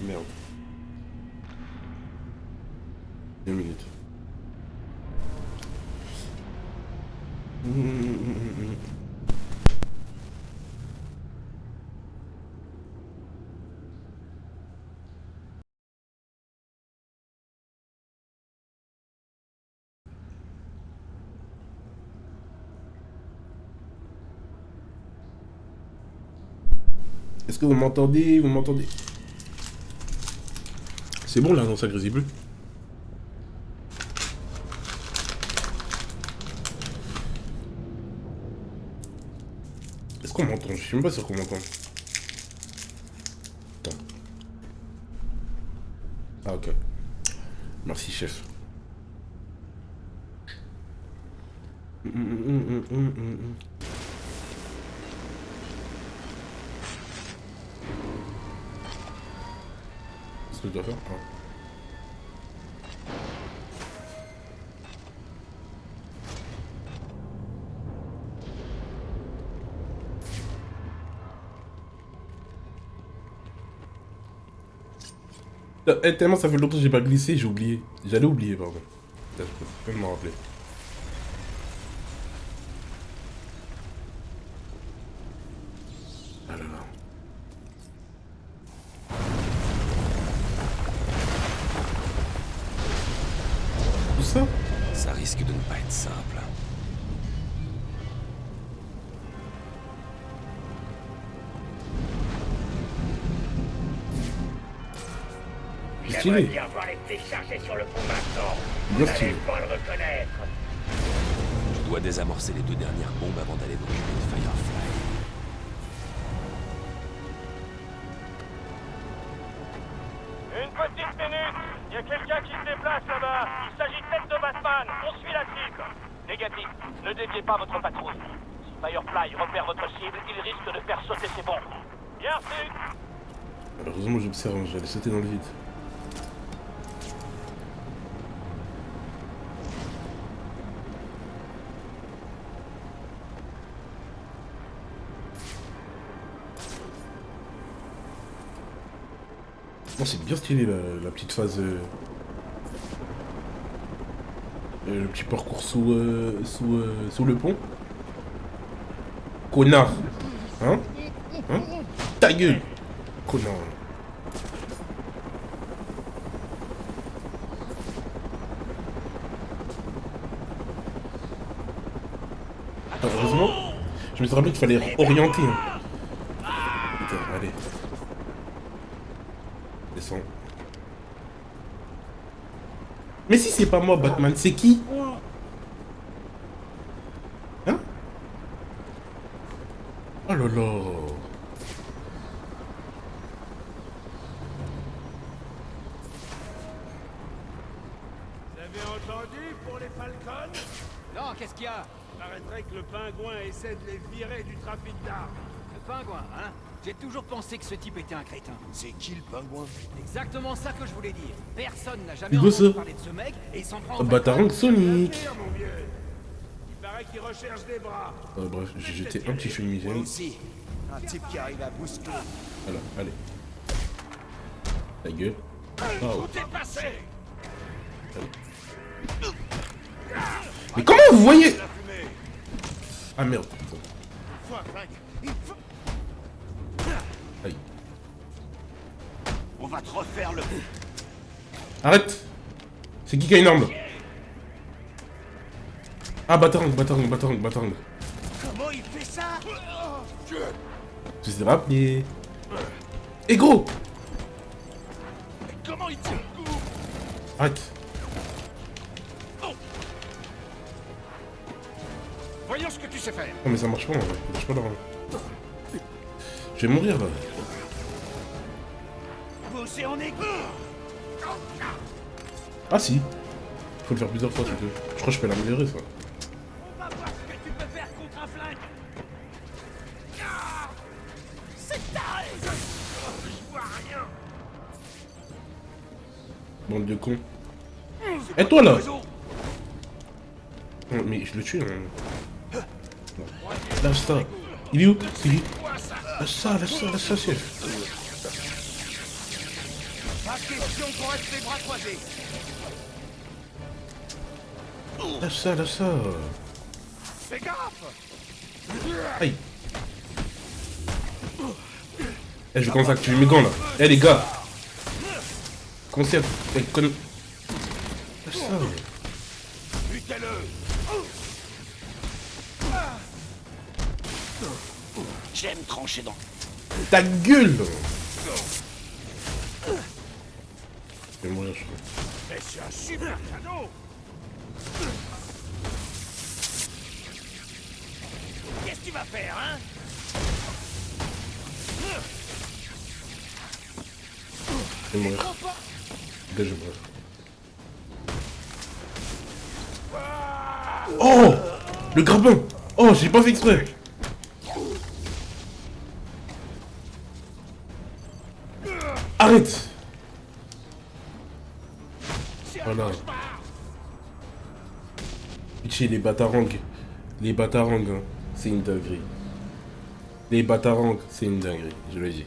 Merde. Une minute. Est-ce que vous m'entendez? Vous m'entendez? C'est bon là, non, ça grésille plus. Est-ce qu'on m'entend? Je suis même pas sûr qu'on m'entend. Attends. Ah ok. Merci chef. Qu'est-ce que je dois faire? Tellement ça fait longtemps que j'ai pas glissé, j'ai oublié. J'allais oublier, pardon. Je peux pas m'en rappeler. Tout ça? Ça risque de ne pas être simple. Stylé. Bien voir les flics chargés sur le pont maintenant. Bien Vous stylé. allez pas le reconnaître. Je dois désamorcer les 2 dernières bombes avant d'aller m'occuper de Firefly. Une petite minute. Il y a quelqu'un qui se déplace là-bas. Il s'agit peut-être de Batman. On suit la cible. Négatif. Ne déviez pas votre patrouille. Si Firefly repère votre cible, il risque de faire sauter ses bombes. Bien reçu. Heureusement, j'observe, j'allais sauter dans le vide. Non, c'est bien stylé la petite phase. Le petit parcours sous le pont. Connard. Hein? Hein? Ta gueule! Connard. Heureusement, je me suis rappelé qu'il fallait orienter. Putain, allez. Descends. Mais si c'est pas moi, Batman, c'est qui? Hein? Oh là là. Vous avez entendu pour les Falcons? Non, qu'est-ce qu'il y a? Paraîtrait que le pingouin essaie de les virer du trafic d'armes. Le pingouin, hein? J'ai toujours pensé que ce type était un crétin. C'est qui le pingouin? Exactement ça que je voulais dire. Personne n'a jamais Hugo, ça. entendu parler de ce mec et il s'en prend. Batarang Sonic. Dire, mon vieux. Il paraît qu'il recherche des bras. Bref, j'ai jeté un petit fumigène. aussi. Un type qui arrive à bousculer. Voilà, allez. Ta gueule. Oh. Tout est passé. Mais comment vous voyez? Ah merde. Toi, Frank, Aïe. on va te refaire le... Arrête. C'est qui a une arme là? Ah, Batarang. Comment il fait ça? Je sais rappelé. Eh gros! Comment il tient le coup? Arrête. Voyons ce que tu sais faire. Non mais ça marche pas en vrai. Ça marche pas là. Je vais mourir là. Bossez en équipe. Ah si. Faut le faire plusieurs fois si tu veux. Je crois que je peux l'améliorer ça. On va voir ce que tu peux faire contre un flingue. C'est taré. Je vois rien. Bande de cons. Et toi là? Non, mais je le tue hein. Lâche ça. Il est où? C'est lui. Lâche ça, chef. Pas question qu'on reste les bras croisés. Lâche ça. Fais gaffe. Aïe. Eh, je vais commencer à activer mes gants là. Eh les gars. Commencez à... Eh, lâche ça. Butez-le. J'aime trancher dans... Ta gueule. Je vais mourir je crois. Mais c'est un super cadeau. Qu'est-ce que tu vas faire, hein? Je vais mourir. Les gars, je vais mourir. Oh! Le grappin! Oh, j'ai pas fait exprès! Arrête! Voilà. Pitcher les batarangs. Les batarangs, hein, c'est une dinguerie. Les batarangs, c'est une dinguerie, je le dis.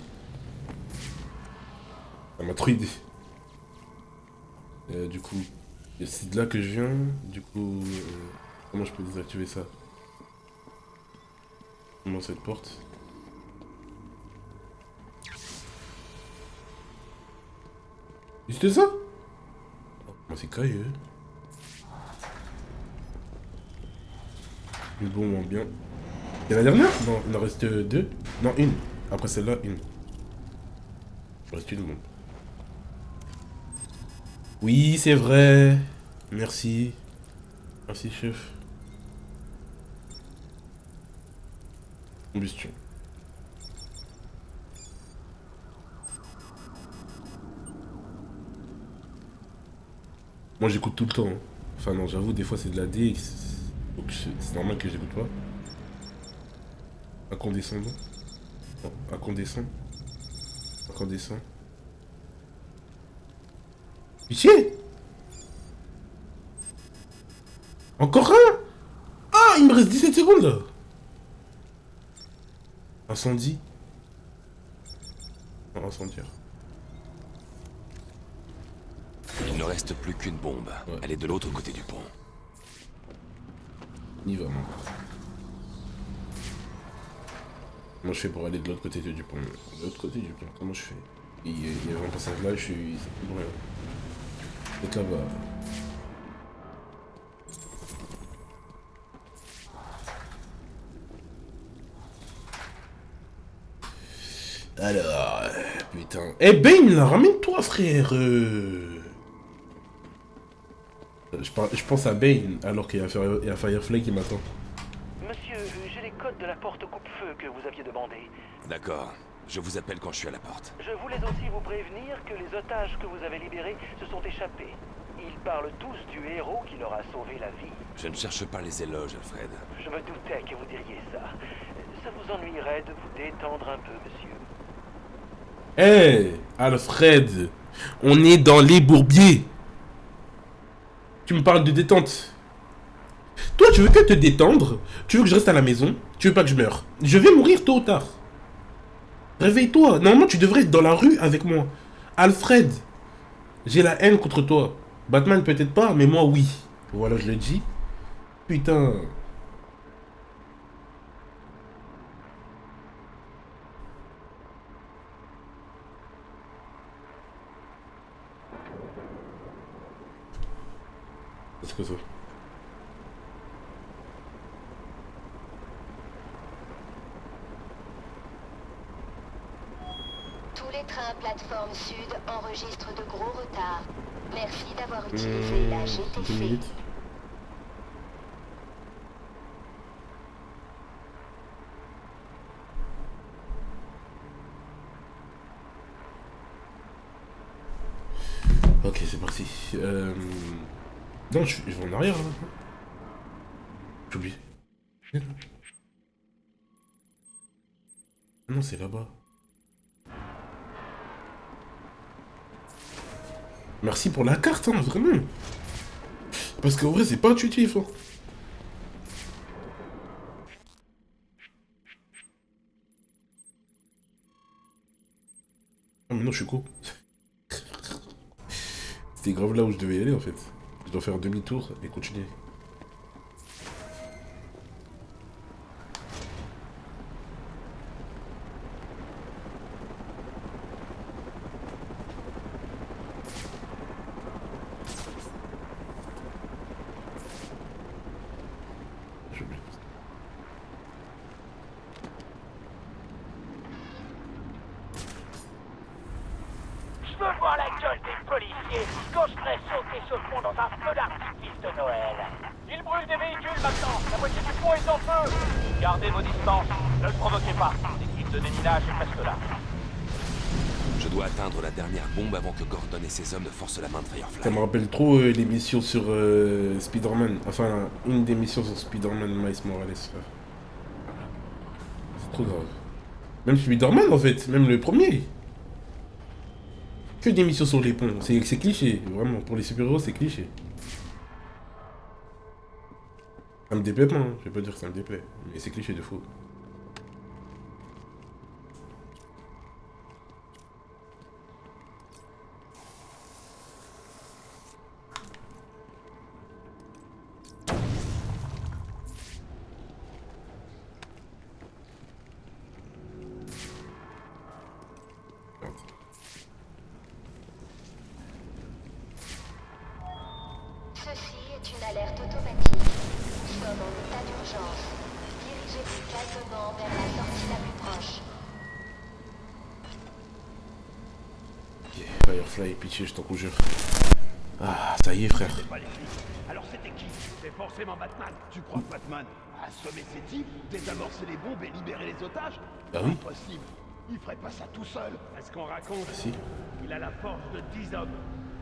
Ça m'a trop aidé. Du coup, c'est de là que je viens. Du coup, comment je peux désactiver ça? Comment cette porte? C'était ça? Oh, moi c'est cailleux. Une bombe en bien. C'est la dernière? Non, il en reste deux. Non, une. Après celle-là, une. Il reste une bombe. Oui, c'est vrai. Merci. Merci, chef. Combustion. Moi, j'écoute tout le temps. Hein. Enfin, non, j'avoue, des fois, c'est de la DX. Donc, c'est normal que j'écoute pas. Incandescent, non? Non, incandescent. Incandescent. Pitié! Encore un? Ah, il me reste 17 secondes là! Incendie. Non, incendiaire. Il ne reste plus qu'une bombe. Ouais. Elle est de l'autre côté du pont. On y va, moi. Comment je fais pour aller de l'autre côté du pont? De l'autre côté du pont, comment je fais? Il y a un passage là, je suis... C'est plus rien. C'est là-bas. Alors... putain... Eh Ben, ramène-toi, frère Je pense à Bane, alors qu'il y a Firefly qui m'attend. Monsieur, j'ai les codes de la porte coupe-feu que vous aviez demandé. D'accord. Je vous appelle quand je suis à la porte. Je voulais aussi vous prévenir que les otages que vous avez libérés se sont échappés. Ils parlent tous du héros qui leur a sauvé la vie. Je ne cherche pas les éloges, Alfred. Je me doutais que vous diriez ça. Ça vous ennuierait de vous détendre un peu, monsieur. Hé, Alfred, on est dans les bourbiers. Tu me parles de détente. Toi, tu veux que te détendre? Tu veux que je reste à la maison? Tu veux pas que je meure? Je vais mourir tôt ou tard. Réveille-toi. Normalement, tu devrais être dans la rue avec moi. Alfred, j'ai la haine contre toi. Batman peut-être pas, mais moi oui. Voilà, je le dis. Putain. C'est quoi ça? Tous les trains plateforme sud enregistrent de gros retards. Merci d'avoir utilisé la GTC. Ok, c'est parti. Non, je vais en arrière là. J'ai oublié. Non, c'est là-bas. Merci pour la carte, hein, vraiment. Parce qu'en vrai, c'est pas intuitif. Hein. Ah, mais non, je suis con. C'était grave là où je devais y aller en fait. Je dois faire demi-tour et continuer. Je veux voir la gueule des policiers quand je serai sauté sur le pont dans un feu d'artifice de Noël. Ils brûlent des véhicules maintenant. La moitié du pont est en feu. Gardez vos distances. Ne le provoquez pas. L'équipe de déminage est presque là. Je dois atteindre la dernière bombe avant que Gordon et ses hommes ne forcent la main de Firefly. Ça me rappelle trop l'émission sur Spider-Man. Enfin, une des missions sur Spider-Man Miles Morales, frère. C'est trop grave. Même Spider-Man en fait, même le premier. Que des missions sur les ponts, c'est cliché, vraiment, pour les super-héros c'est cliché. Ça me déplaît pas, hein. Je vais pas dire que ça me déplaît, mais c'est cliché de fou. Ceci est une alerte automatique. Nous sommes en état d'urgence. Dirigez-vous calmement vers la sortie la plus proche. Ok, Firefly, pitié, je t'en conjure. Ah, ça y est, frère. C'est pas les flics. Alors c'était qui? C'est forcément Batman. Tu crois que Batman a assommé ces types, désamorcé les bombes et libéré les otages? Bah oui. Impossible. Il ferait pas ça tout seul. Est-ce qu'on raconte? Ah, si. Il a la force de 10 hommes.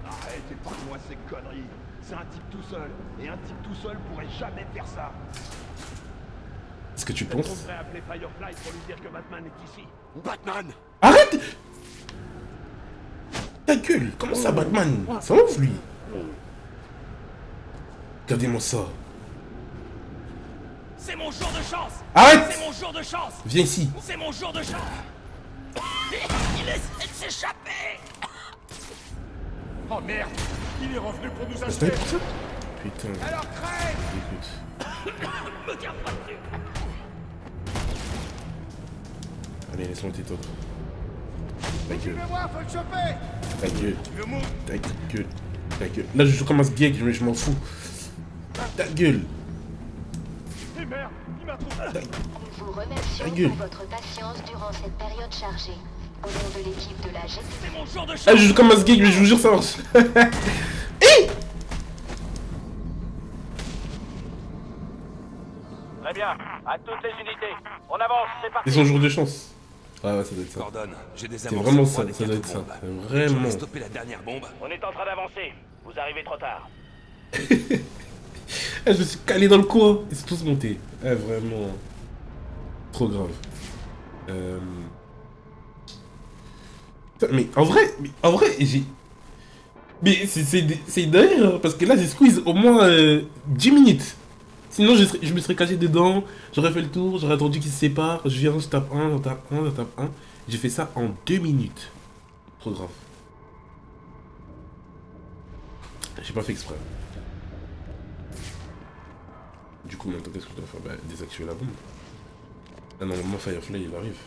Arrête et parle-moi ces conneries. C'est un type tout seul. Et un type tout seul pourrait jamais faire ça. Est-ce que tu On penses? devrait appeler Firefly pour lui dire que Batman est ici. Batman! Arrête! Ta gueule! Comment ça, Batman? Ça ouf, lui! Regardez-moi ça. C'est mon jour de chance! Arrête! C'est mon jour de chance! Viens ici. C'est mon jour de chance! Il essaie de s'échapper! Oh merde! Il est revenu pour nous C'était acheter. pour ça? Putain. Alors crève! Écoute. Me tire pas dessus! Allez, laisse-moi t'éteindre. Ta gueule. Suivez-moi, faut le choper! Ta gueule. Tu veux mourir? Ta gueule. Ta gueule. Là, je joue comme un gag, mais je m'en fous. Ta gueule. Eh merde! Il m'a trouvé! Nous vous remercions Ta gueule. pour votre patience durant cette période chargée. Au nom de l'équipe de la GT. C'est mon jour de chance! Ah, je joue comme un gag, mais je vous jure, ça marche. Très bien. À toutes les unités. On avance, c'est parti. C'est son jour de chance. Ah ouais, ça doit être ça. Gordon, j'ai des C'est amorces vraiment au ça, point des ça doit être ça. quatre bombes. C'est vraiment. J'aurais stoppé la dernière bombe. On est en train d'avancer. Vous arrivez trop tard. Ah, je me suis calé dans le coin. Ils sont tous montés. Ah, vraiment. Trop grave. Putain, mais en vrai, j'ai. Mais c'est dingue, hein, parce que là, j'ai squeeze au moins 10 minutes. Sinon, je me serais caché dedans, j'aurais fait le tour, j'aurais attendu qu'ils se séparent, je viens, je tape un, j'en tape un, j'en tape un. J'ai fait ça en 2 minutes. Trop grave. J'ai pas fait exprès. Du coup, maintenant, qu'est-ce que je dois faire? Bah, désactiver la bombe. Ah, normalement, Firefly, il arrive.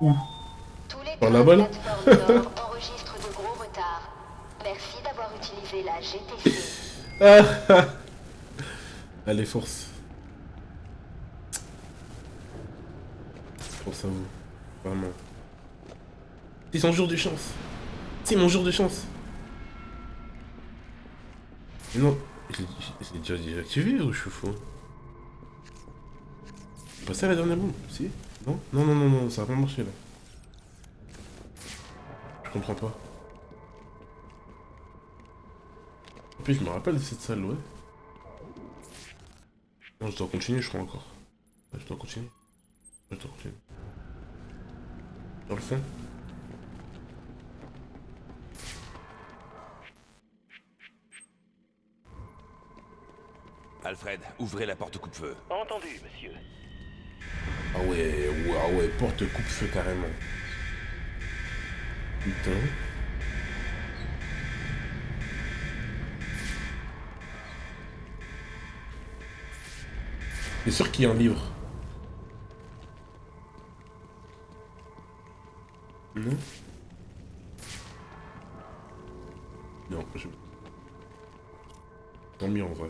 Où? Tous les Par là-bas, là? plateformes Nord enregistrent de gros retards. Merci d'avoir utilisé la GTC. Allez, force. Force à vous. Vraiment. C'est son jour de chance. C'est mon jour de chance. Mais non, je l'ai déjà désactivé ou je suis faux? C'est pas ça la dernière bombe, si? Non, non, non, non, non, ça va pas marcher là. Je comprends pas. En plus, je me rappelle de cette salle, ouais. Non, je dois continuer, je crois encore. Ouais, je dois continuer. Je dois continuer. Dans le fond. Alfred, ouvrez la porte coupe-feu. Entendu, monsieur. Ah ouais, ah ouais, porte coupe-feu carrément. Putain. C'est sûr qu'il y a un livre. Non. Non, je... Tant mieux en vrai.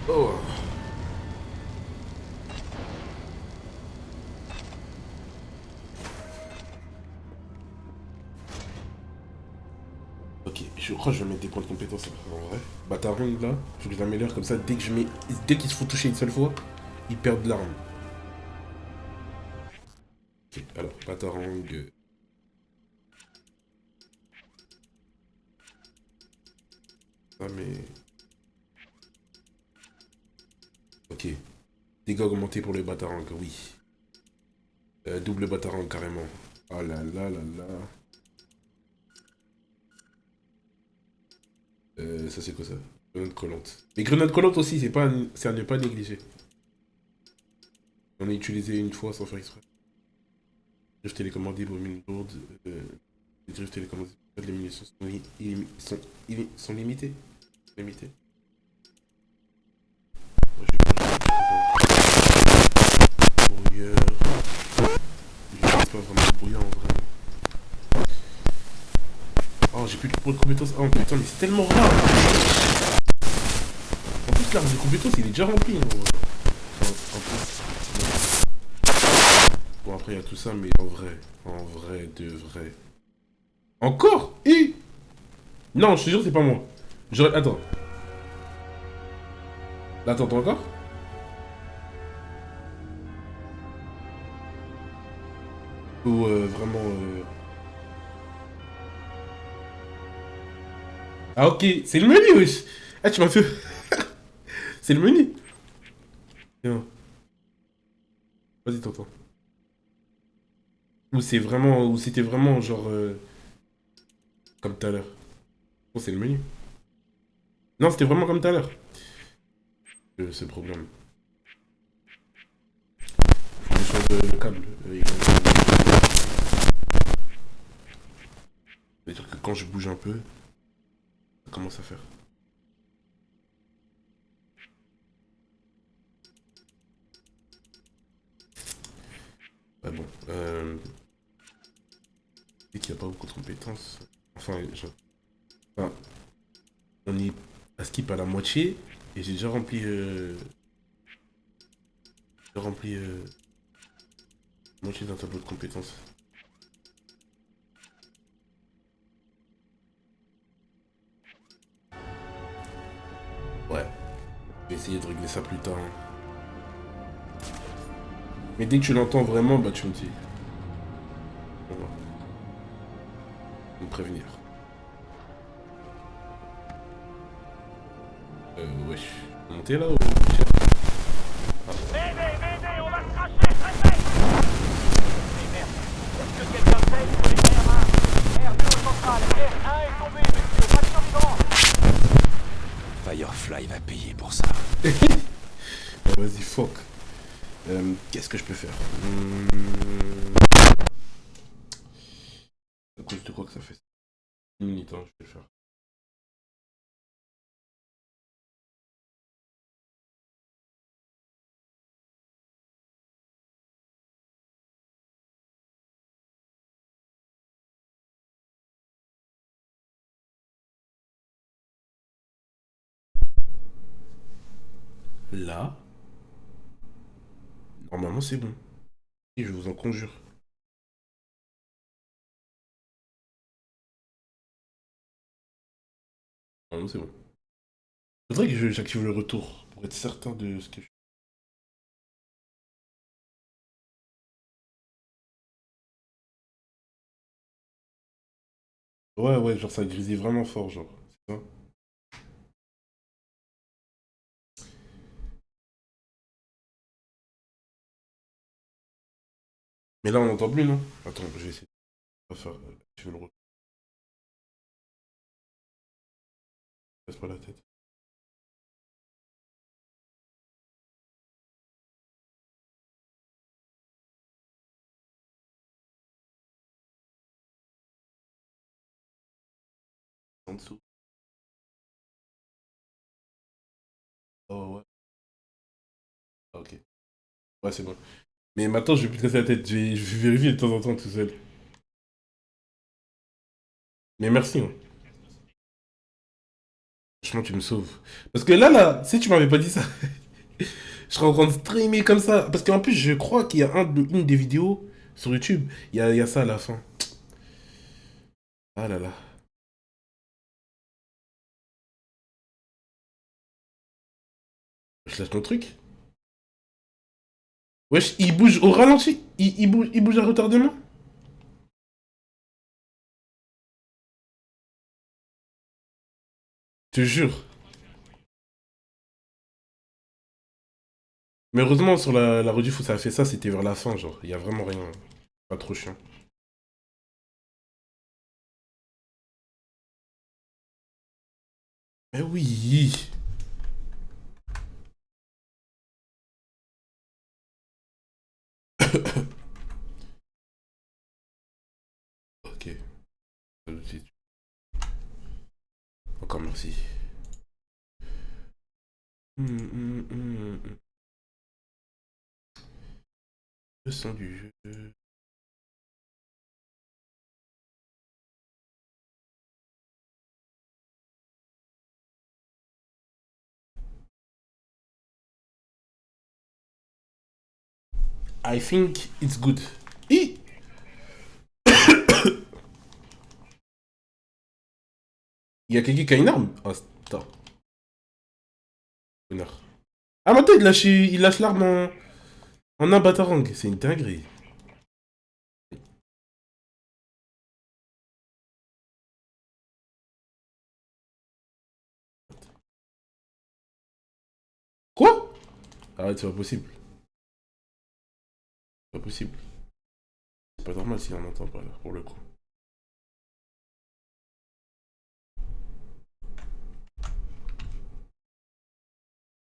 Oh. Ok, je crois que je vais mettre des points de compétence en vrai. Batarang là, faut que je l'améliore comme ça. Dès qu'ils se font toucher une seule fois, ils perdent l'arme. Ok, alors Batarang. Ah mais. Ok. Dégâts augmentés pour le Batarang, oui. Double Batarang carrément. Ah là là là là. Ça c'est quoi ça? Grenade collante. Les grenades collantes aussi, c'est à ne pas négliger. On a utilisé une fois sans faire exprès. Drift télécommandé pour mine lourde. Les drifts télécommandés, les munitions sont limitées. Limitées. pas vraiment brouillard en vrai. Oh, j'ai plus trop de compétences. Oh putain, mais c'est tellement rare. En plus, l'arbre de compétences, il est déjà rempli. Hein. En plus. Bon, après, il y a tout ça, mais en vrai, de vrai. Encore? Non, je te jure, c'est pas moi. Attends. Là, t'entends encore? Ou vraiment... Ah ok, c'est le menu, wesh. Ah, tu m'as fait... C'est le menu. Non. Vas-y, t'entends. Ou c'est vraiment... Ou c'était vraiment genre... Comme tout à l'heure. Oh, c'est le menu. Non, c'était vraiment comme tout à l'heure. Ce problème. Je change le câble. C'est-à-dire que quand je bouge un peu, ça commence à faire. Ah bon. Et qu'il n'y a pas beaucoup de compétences. Enfin, on est à skip à la moitié et j'ai déjà rempli. Moitié d'un tableau de compétences. Ouais. Je vais essayer de régler ça plus tard. Hein. Mais dès que tu l'entends vraiment, bah tu me dis. On va me prévenir. Wesh. Monter là ou... Véné, on va se cracher, traitez! Mais merde, est-ce que quelqu'un sait où les R1? R2 au central, R1 est tombé, monsieur, pas de survivant! Firefly va payer pour ça. Vas-y, fuck. Qu'est-ce que je peux faire? À cause de quoi que ça fait? Une minute, hein, je vais le faire. Là, normalement c'est bon. Et je vous en conjure. Normalement c'est bon. Faudrait que j'active le retour pour être certain de ce que je... Ouais, genre ça grisait vraiment fort, genre. C'est ça? Mais là on n'entend plus, non? Attends, je vais essayer de faire... activer le retour. Casse pas la tête. En dessous. Oh ouais. Ah, ok. Ouais, c'est bon. Mais maintenant, je vais plus te casser la tête. Je vais vérifier de temps en temps tout seul. Mais merci, hein. Franchement, tu me sauves. Parce que là, si tu m'avais pas dit ça, je serais en train de streamer comme ça. Parce qu'en plus, je crois qu'il y a une des vidéos sur YouTube. Il y a ça à la fin. Ah là là. Je lâche ton truc. Wesh, il bouge au ralenti. Il bouge à retardement. Je te jure. Mais heureusement, sur la rediff où ça a fait ça, c'était vers la fin, genre. Il y a vraiment rien. Pas trop chiant. Mais oui. Ok. Encore merci. Le son du jeu. I think it's good. Il y a quelqu'un qui a une arme? Oh, attends. Connard. Ah, mais attends, il lâche l'arme en un batarang. C'est une dinguerie. Quoi? Arrête, c'est pas possible. C'est pas possible. C'est pas normal si on entend pas là, pour le coup.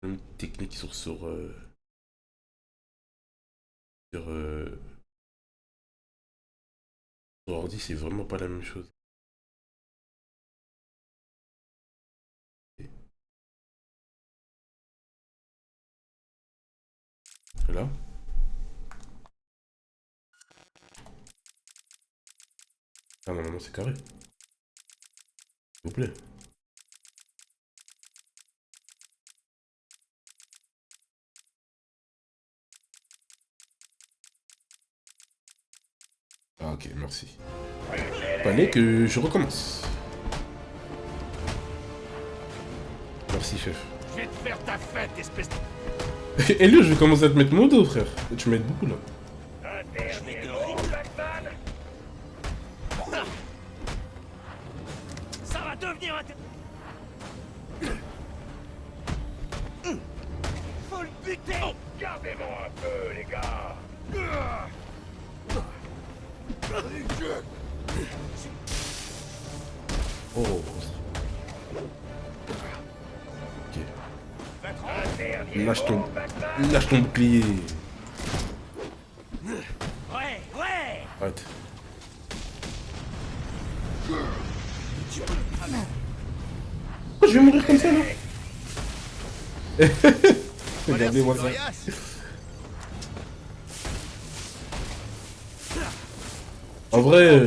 Une technique sur ordi, c'est vraiment pas la même chose. Là. Ah non, non, c'est carré. S'il vous plaît. Ah ok, merci. Fallait que je recommence. Merci, chef. Je vais te faire ta fête, espèce de... Et lui, je vais commencer à te mettre mon dos, frère. Tu m'aides beaucoup, là. Je vais te Batman. Ça va devenir un... Faut le buter. Oh, gardez-moi un peu, les gars. Oh. Ok. Lâche ton bouclier. Ouais, ouais. Arrête. Pourquoi je vais mourir comme ça, là? Regardez-moi ça. En vrai,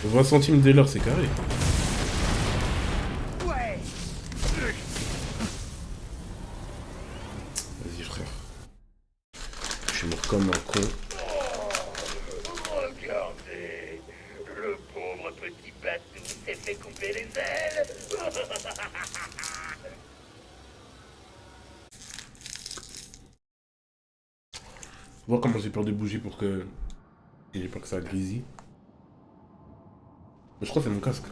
20 centimes de l'heure, c'est carré. Ouais. Vas-y, frère. Je suis mort comme un con. Regardez, le pauvre petit Batou s'est fait couper les ailes. Voir comment j'ai peur de bouger pour que... J'ai peur que ça grésille. Mais je crois que c'est mon casque.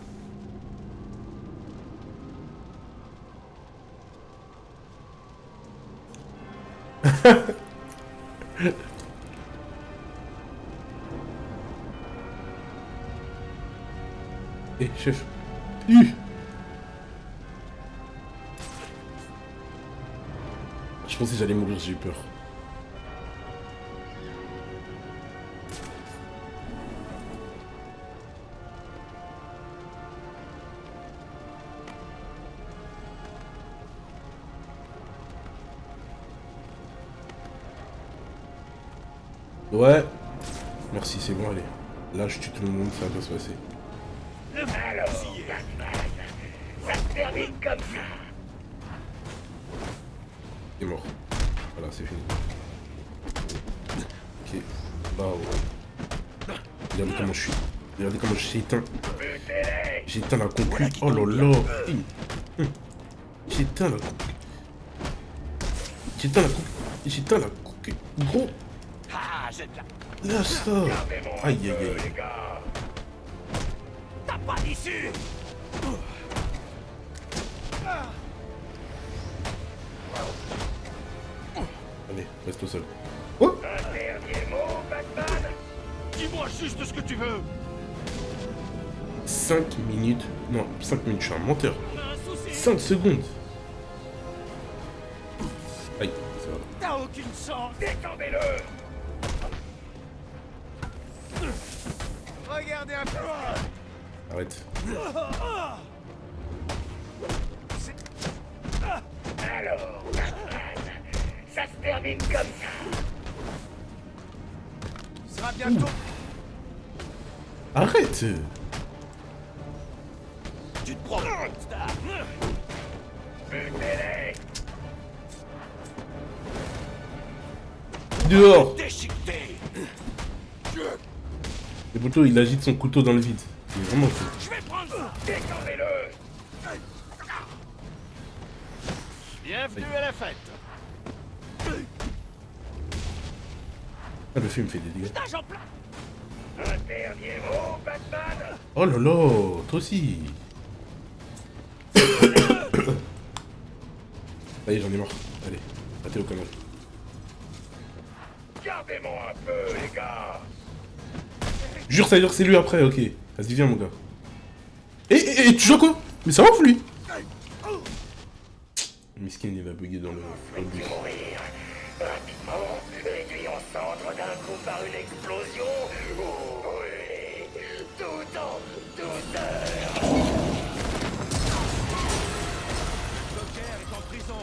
Eh, chef. Je pensais que j'allais mourir, j'ai eu peur. Ouais. Merci, c'est bon, allez. Là, je tue tout le monde, ça va se passer. Alors, Batman, ça se termine comme ça. Il est mort. Voilà, c'est fini. Ok. Bah ouais. Regardez comment je suis. Regardez comment j'ai éteint. J'ai éteint la concu. Oh là là. J'ai éteint la concu. J'ai éteint la concu. J'ai éteint la concu. Gros. Là, ça. Aïe, aïe, aïe. T'as pas d'issue. Allez, reste au sol. Oh. Un dernier mot, Batman. Dis-moi juste ce que tu veux. 5 minutes. Non, 5 minutes, je suis un menteur. 5 secondes. Aïe, ça va. T'as aucune chance. Détendez-le. Regardez un peu. Arrête. Alors, Batman, ça se termine comme ça. Ce sera bientôt. Arrête. Tu te prends Rockstar. Butez-les. dehors. Et Boto, il agite son couteau dans le vide. Il est vraiment fou. Je vais prendre ça. Décamez-le. Bienvenue à la fête. Ah, le film fait des dégâts. Un dernier mot, Batman. Oh là là, toi aussi. Allez, j'en ai marre. Allez, pâté au canal. Gardez-moi un peu, les gars. Jure, ça veut dire que c'est lui après, ok. Vas-y, viens, mon gars. Et tu joues à quoi? Mais ça va ou lui? Miskin, il va bugger dans le bus. Rapidement, réduit en cendres d'un coup par une explosion. Oui, tout en douceur. Joker est en prison.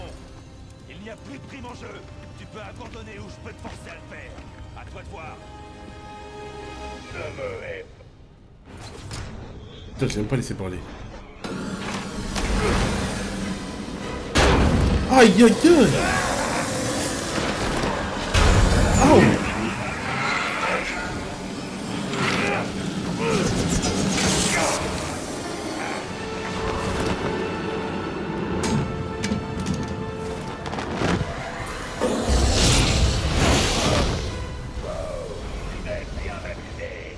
Il n'y a plus de prime en jeu. Tu peux abandonner ou je peux te forcer à le faire. À toi de voir. Ne me hais pas. Putain, je l'ai même pas laissé parler. Aïe aïe aïe. Oh.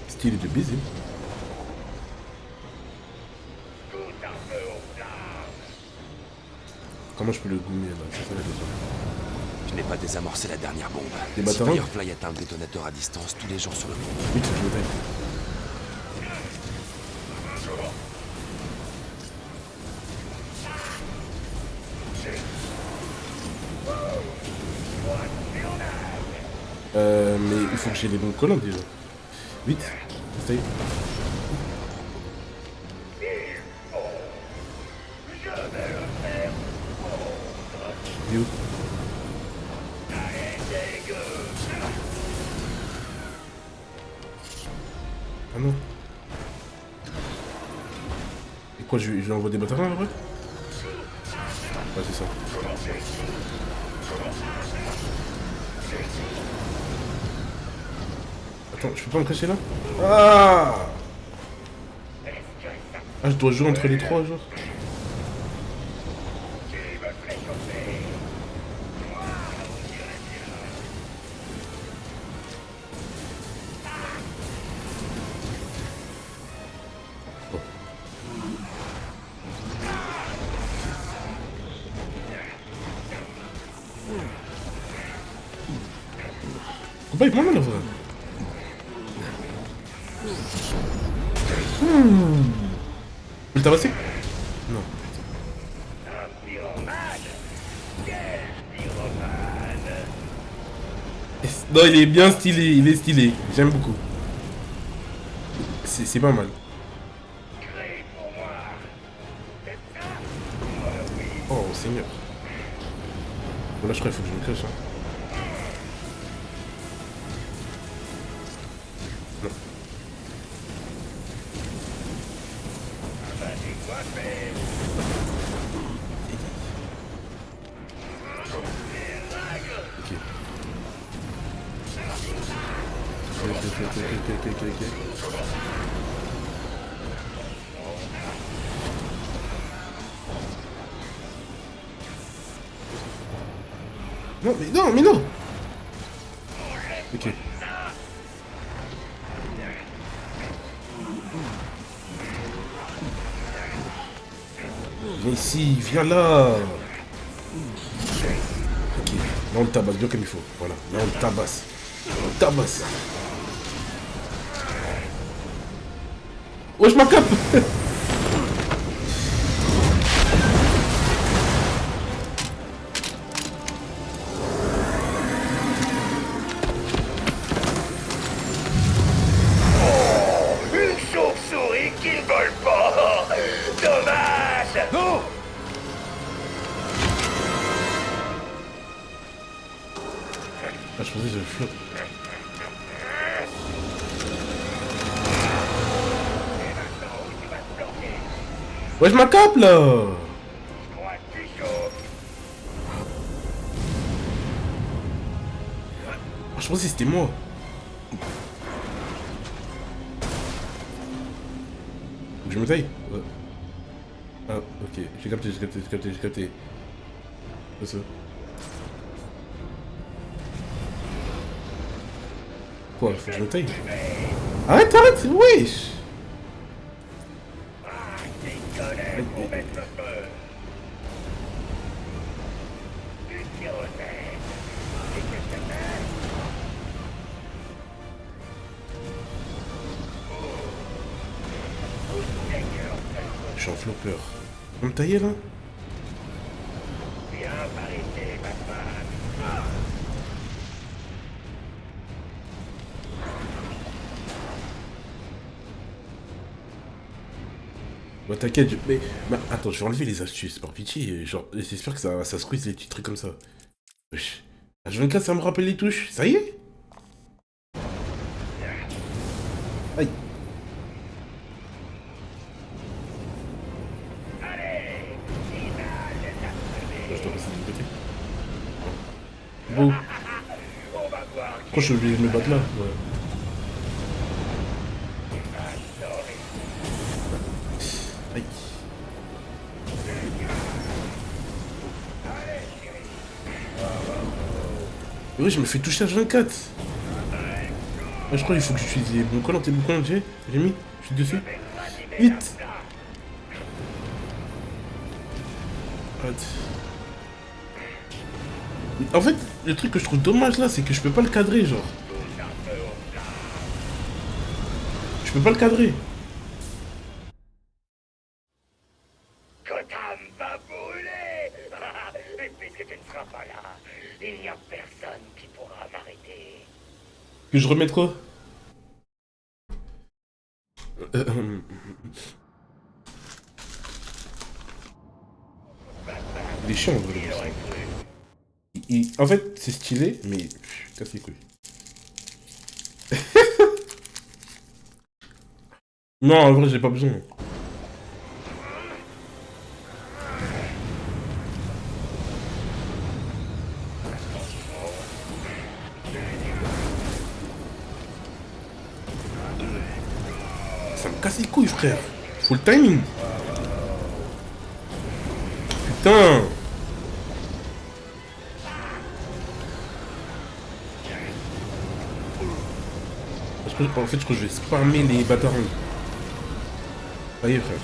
Style de baiser. Comment je peux le gommer là? C'est ça la question. Je n'ai pas désamorcé la dernière bombe. Des Si bâtards. Firefly atteint le détonateur à distance, tous les gens sur le pont. Vite, faut que je me taille. Mais il faut que j'ai les bons collants déjà. Vite, essaye. Il est où? Ah non. Et quoi, je lui envoie des bâtards après? Ouais, c'est ça. Attends, je peux pas me cacher là? Ah! Ah, je dois jouer entre les trois, genre. Combat est pas mal, là, vrai. Il t'a passé? Non. Non, il est bien stylé, il est stylé. J'aime beaucoup. C'est pas mal. Oh, Seigneur. Bon, là, je crois qu'il faut que je me cache. Hein. Non. Ok. Non, mais non. Ok. Viens ici, viens là. Ok, là on le tabasse bien comme il faut. Voilà, là on le tabasse. On le tabasse. Wesh ma cape. Une chauve-souris qui ne vole pas. Dommage. Non. Ah, je pensais que je flotte. Wesh ma cape là. je pensais que c'était moi. Je me taille? Ouais. Ah, ok. J'ai capté. C'est ça. Quoi? Faut que je me taille? Arrête, wesh! Je suis en flopper. On me taillait là? Bah t'inquiète, mais attends, je vais enlever les astuces par pitié. Genre, j'espère que ça squeeze les petits trucs comme ça. Wesh. H24, ça me rappelle les touches. Ça y est? Aïe. Je dois passer de l'autre côté. Bon. Pourquoi je suis obligé de me battre là? Ouais. Aïe. Oui, je me fais toucher H24. Ah, je crois qu'il faut que j'utilise les bons collants. T'es bons collants, j'ai mis? Je suis dessus. Vite. Arrête. En fait, le truc que je trouve dommage là, c'est que je peux pas le cadrer, genre. Je peux pas le cadrer. Gotham va brûler. Et puisque tu ne seras pas là, il n'y a personne qui pourra m'arrêter. Que je remette quoi? Il est chiant en vrai. En fait, c'est stylé, mais casse les couilles. Non, en vrai, j'ai pas besoin. Ça me casse les couilles, frère. Faut le timing. Putain. En fait, je crois que je vais spammer les bâtards. Ça y est, frère.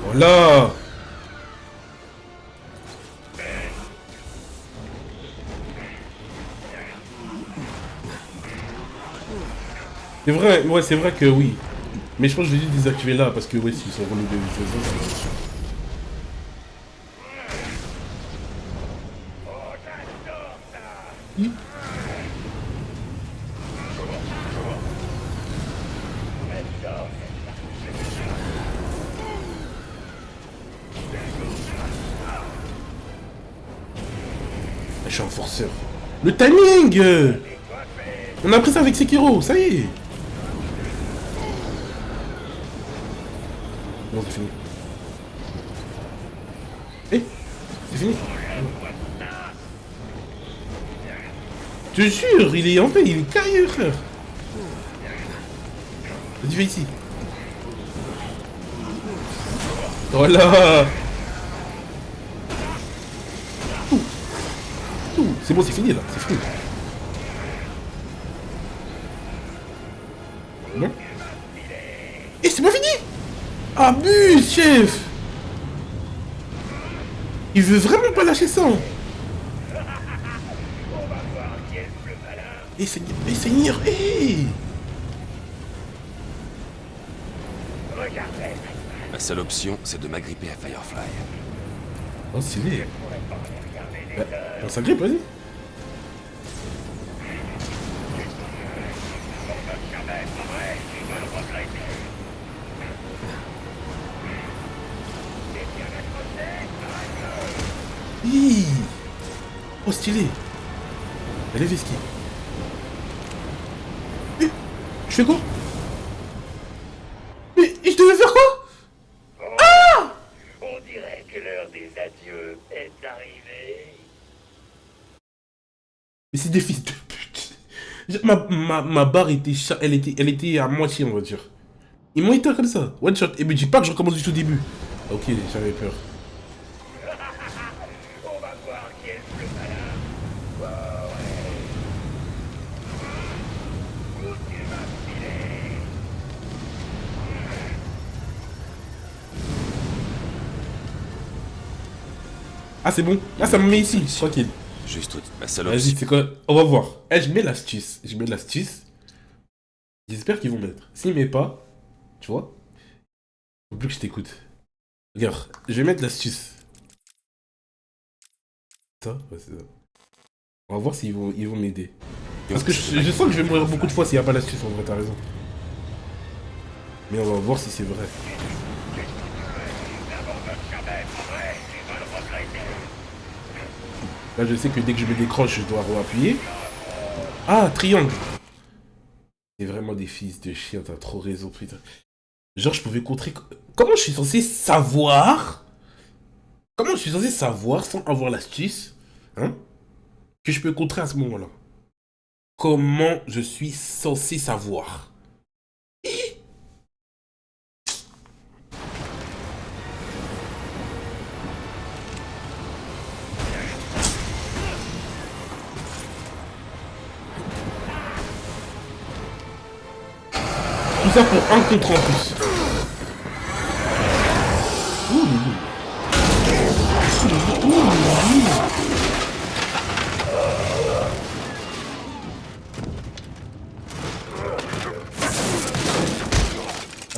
Voilà. C'est vrai, ouais, c'est vrai que oui. Mais je pense que je vais juste désactiver là, parce que ouais, s'ils sont revenus de ça. Je suis un forceur. Le timing! On a appris ça avec Sekiro, ça y est! Non, c'est fini. Eh! C'est fini! Je te jure, il est en paix, il est carré, frère! Vas-y, viens ici! Voilà! C'est bon, c'est fini là, c'est fini. Non? Et c'est pas fini! Abuse, chef! Il veut vraiment pas lâcher ça! Et Seigneur, hé! Ma seule option, c'est de m'agripper à Firefly. Oh, stylé! On s'agrippe, vas-y! Oh, stylé! Elle est vesquille. Je fais quoi? Mais je devais faire quoi? Ah! On dirait que l'heure des adieux est arrivée. Mais c'est des fils de pute. Ma barre était, elle était à moitié, on va dire. Ils m'ont éteint comme ça, one shot. Et me dis pas que je recommence du tout début. Ok, j'avais peur. On va voir qui est le plus malin. Où tu vas filer? Ah, c'est bon. Là, ça me met ici, tranquille. Juste ma salope. Vas-y, c'est quoi? On va voir. Eh, je mets l'astuce. Je mets l'astuce. J'espère qu'ils vont mettre. S'ils mettent pas, tu vois, faut plus que je t'écoute. Regarde, je vais mettre l'astuce. Ça, ouais, c'est ça. On va voir s'ils vont m'aider. Parce que je sens que je vais mourir beaucoup de fois s'il n'y a pas l'astuce, en vrai, t'as raison. Mais on va voir si c'est vrai. Là, je sais que dès que je me décroche, je dois appuyer. Ah, triangle. C'est vraiment des fils de chien, t'as trop raison, putain. Genre, je pouvais contrer... Comment je suis censé savoir? Comment je suis censé savoir, sans avoir l'astuce, hein, que je peux contrer à ce moment-là? Comment je suis censé savoir? Tout ça pour un contre en plus.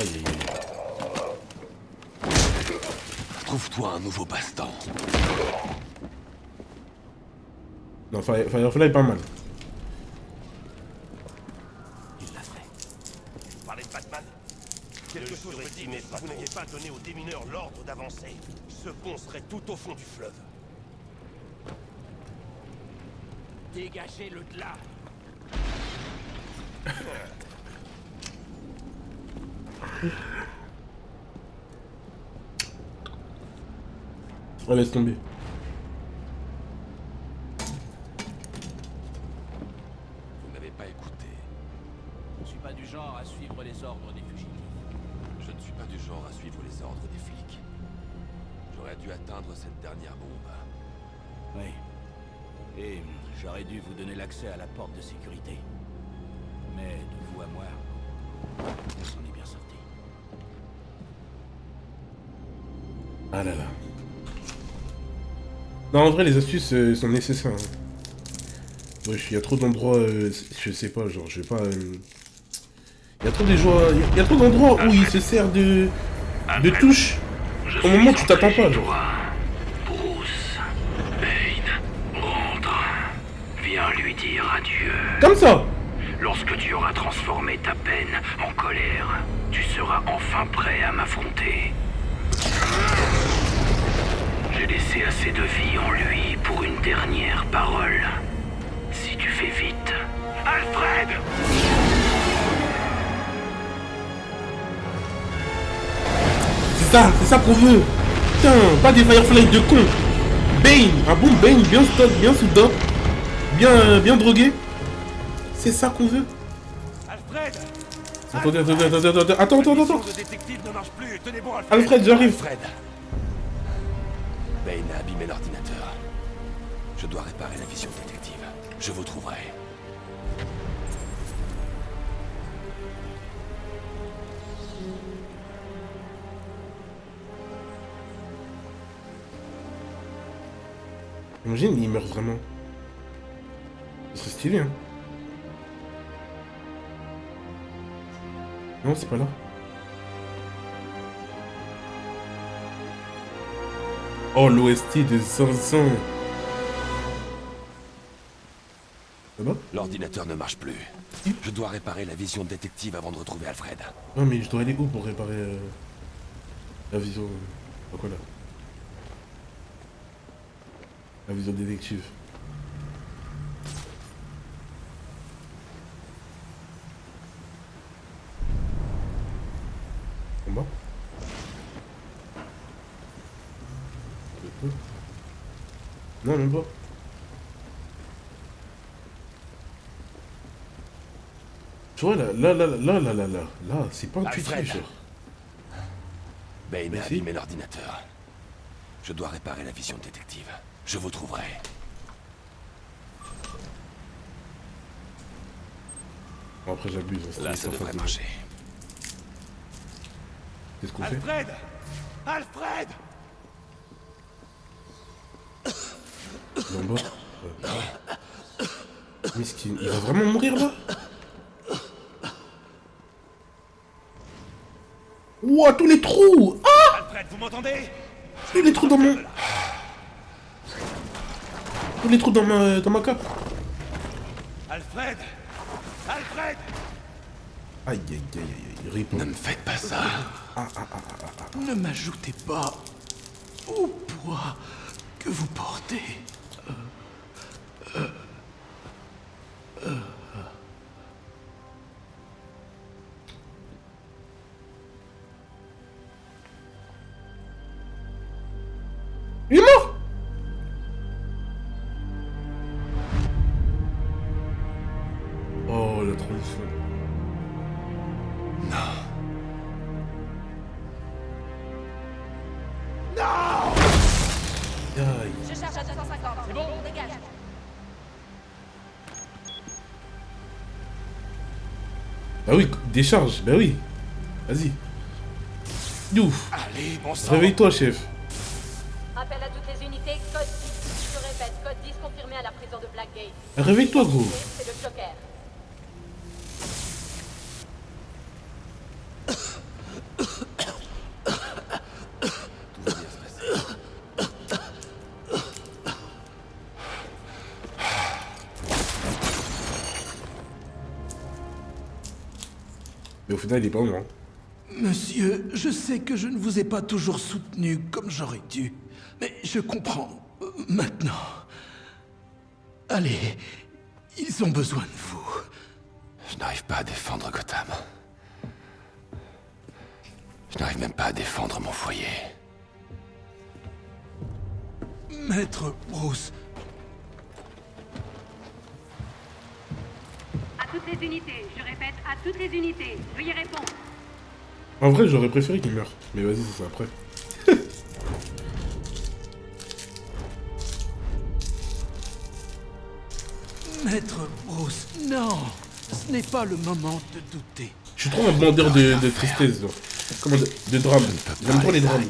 Aïe aïe aïe. Trouve-toi un nouveau passe-temps. Non, Firefly est pas mal. Quelque chose me dit, mais vous n'ayez pas donné aux démineurs l'ordre d'avancer. Ce pont serait tout au fond du fleuve. Dégagez-le de là. Oh, laisse tomber. Vous n'avez pas écouté. Je suis pas du genre à suivre les ordres des fugitifs. Je ne suis pas du genre à suivre les ordres des flics. J'aurais dû atteindre cette dernière bombe. Oui. Et j'aurais dû vous donner l'accès à la porte de sécurité. Mais de vous à moi, on s'en est bien sorti. Ah là là. Non, en vrai, les astuces sont nécessaires. Hein. Ouais, il y a trop d'endroits, je sais pas, genre, je vais pas... Il y a trop d'endroits où il se sert de touches au moment où tu t'attends pas, genre. Bruce, Bane, rentre. Viens lui dire adieu. Comme ça. Lorsque tu auras transformé ta peine en colère, tu seras enfin prêt à m'affronter. J'ai laissé assez de vie en lui pour une dernière parole. Si tu fais vite... Alfred! C'est ça qu'on veut. Putain, pas des Firefly de con. Bane, un bon Bane, bien stock, bien soudain, bien drogué. C'est ça qu'on veut. Alfred! Attends. Le détective ne marche plus. Tenez bon, Alfred. Alfred, j'arrive. Alfred. Bane a abîmé l'ordinateur. Je dois réparer la vision détective. Je vous trouverai. Imagine, il meurt vraiment. Ce serait stylé, hein. Non, c'est pas là. Oh, l'OST de 500. Ça va? L'ordinateur ne marche plus. Je dois réparer la vision détective avant de retrouver Alfred. Non, mais je dois aller où pour réparer la vision... quoi là? La vision détective. Non, même pas. Tu vois, là, c'est pas intuitif, Alfred. genre. Bane a Merci. abîmé l'ordinateur. Je dois réparer la vision de détective. Je vous trouverai. Bon, après, j'abuse. Hein, Là, ça devrait marcher. Qu'est-ce qu'on fait? Alfred! Alfred! En bas. Miskin. Il va vraiment mourir, là? Ouah, tous les trous! Ah! Alfred, vous m'entendez? Tous les trous dans mon... Tous les trous dans ma cape. Alfred! Alfred! Aïe, aïe, aïe, aïe, réponds. Ne me faites pas ça. Ne m'ajoutez pas au poids que vous portez. Il est mort! Oh, la transition. Aïe. Je charge à 250. C'est bon, on dégage. Bah oui, décharge, bah oui. Vas-y. Ouf. Allez, bon sang! Réveille-toi, chef. Appel à toutes les unités, code 10. Je répète, code 10 confirmé à la prison de Blackgate. Réveille-toi, gros. C'est le Joker. Mais au final, il est pas mort. Monsieur, je sais que je ne vous ai pas toujours soutenu comme j'aurais dû, mais je comprends maintenant. Allez, ils ont besoin de vous. Je n'arrive pas à défendre Gotham. Je n'arrive même pas à défendre mon foyer. Maître Bruce, À toutes les unités, je répète, à toutes les unités. Veuillez répondre. En vrai, j'aurais préféré qu'il meure. Mais vas-y, c'est ça après. Maître Bruce, non, ce n'est pas le moment de douter. Je suis trop un bandeur de tristesse, genre. Comment de drame. J'aime trop les drames.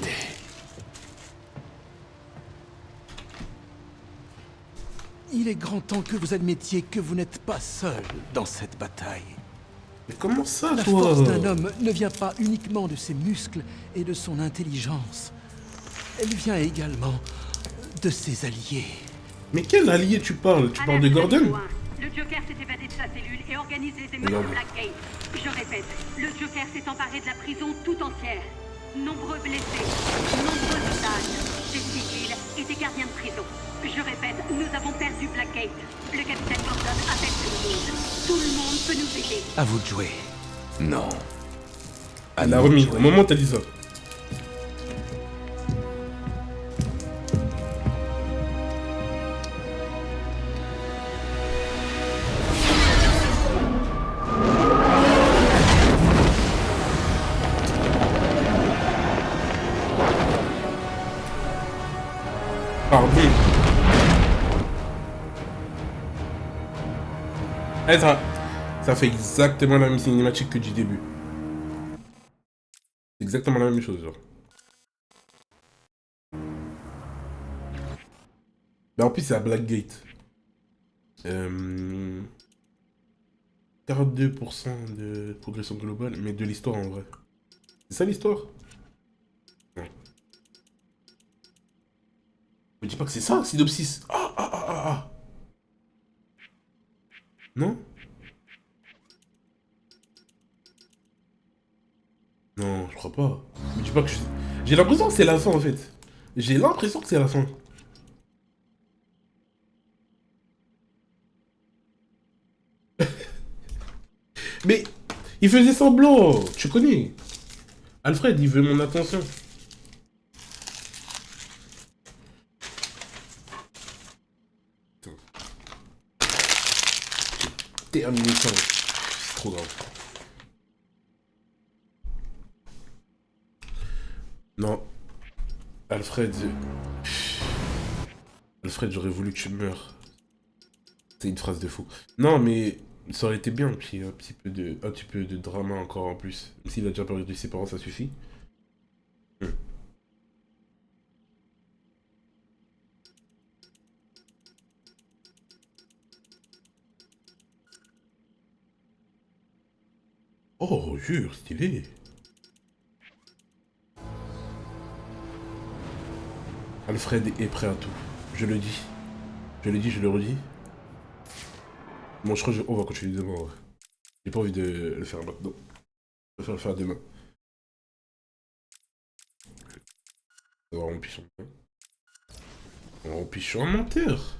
Il est grand temps que vous admettiez que vous n'êtes pas seul dans cette bataille. Mais comment ça, La toi? force d'un homme ne vient pas uniquement de ses muscles et de son intelligence. Elle vient également de ses alliés. Mais quel allié tu parles? Tu parles de Gordon? Le Joker s'est évadé de sa cellule et organise les émeutes Regarde. de Blackgate. Je répète, le Joker s'est emparé de la prison tout entière. Nombreux blessés, nombreux otages, des civils et des gardiens de prison. Je répète, nous avons perdu Blackgate. Le capitaine Gordon appelle tout le monde. Tout le monde peut nous aider. À vous de jouer. Non. Elle l'a remis. Au moment où t'as dit ça. Pardon. Eh, ça fait exactement la même cinématique que du début. Exactement la même chose, genre. Mais en plus, c'est à Blackgate. 42% de progression globale, mais de l'histoire en vrai. C'est ça l'histoire? Non. Me dis pas que c'est ça, synopsis. Ah. Non? Non, je crois pas. Me dis pas que j'ai l'impression que c'est la fin en fait. J'ai l'impression que c'est la fin. Mais il faisait semblant, tu connais. Alfred, il veut mon attention. terminer ça. C'est trop grave. Non. Alfred... Alfred, j'aurais voulu que tu meurs. C'est une phrase de fou. Non, mais ça aurait été bien, puis un petit peu de drama encore en plus. Même s'il a déjà perdu ses parents, ça suffit. Oh, jure, stylé. Alfred est prêt à tout. Je le dis. Je le dis, je le redis. Bon, je crois qu'on va continuer demain. Ouais. J'ai pas envie de le faire maintenant. Je préfère le faire demain. On va avoir mon pichon. On va avoir mon pichon menteur.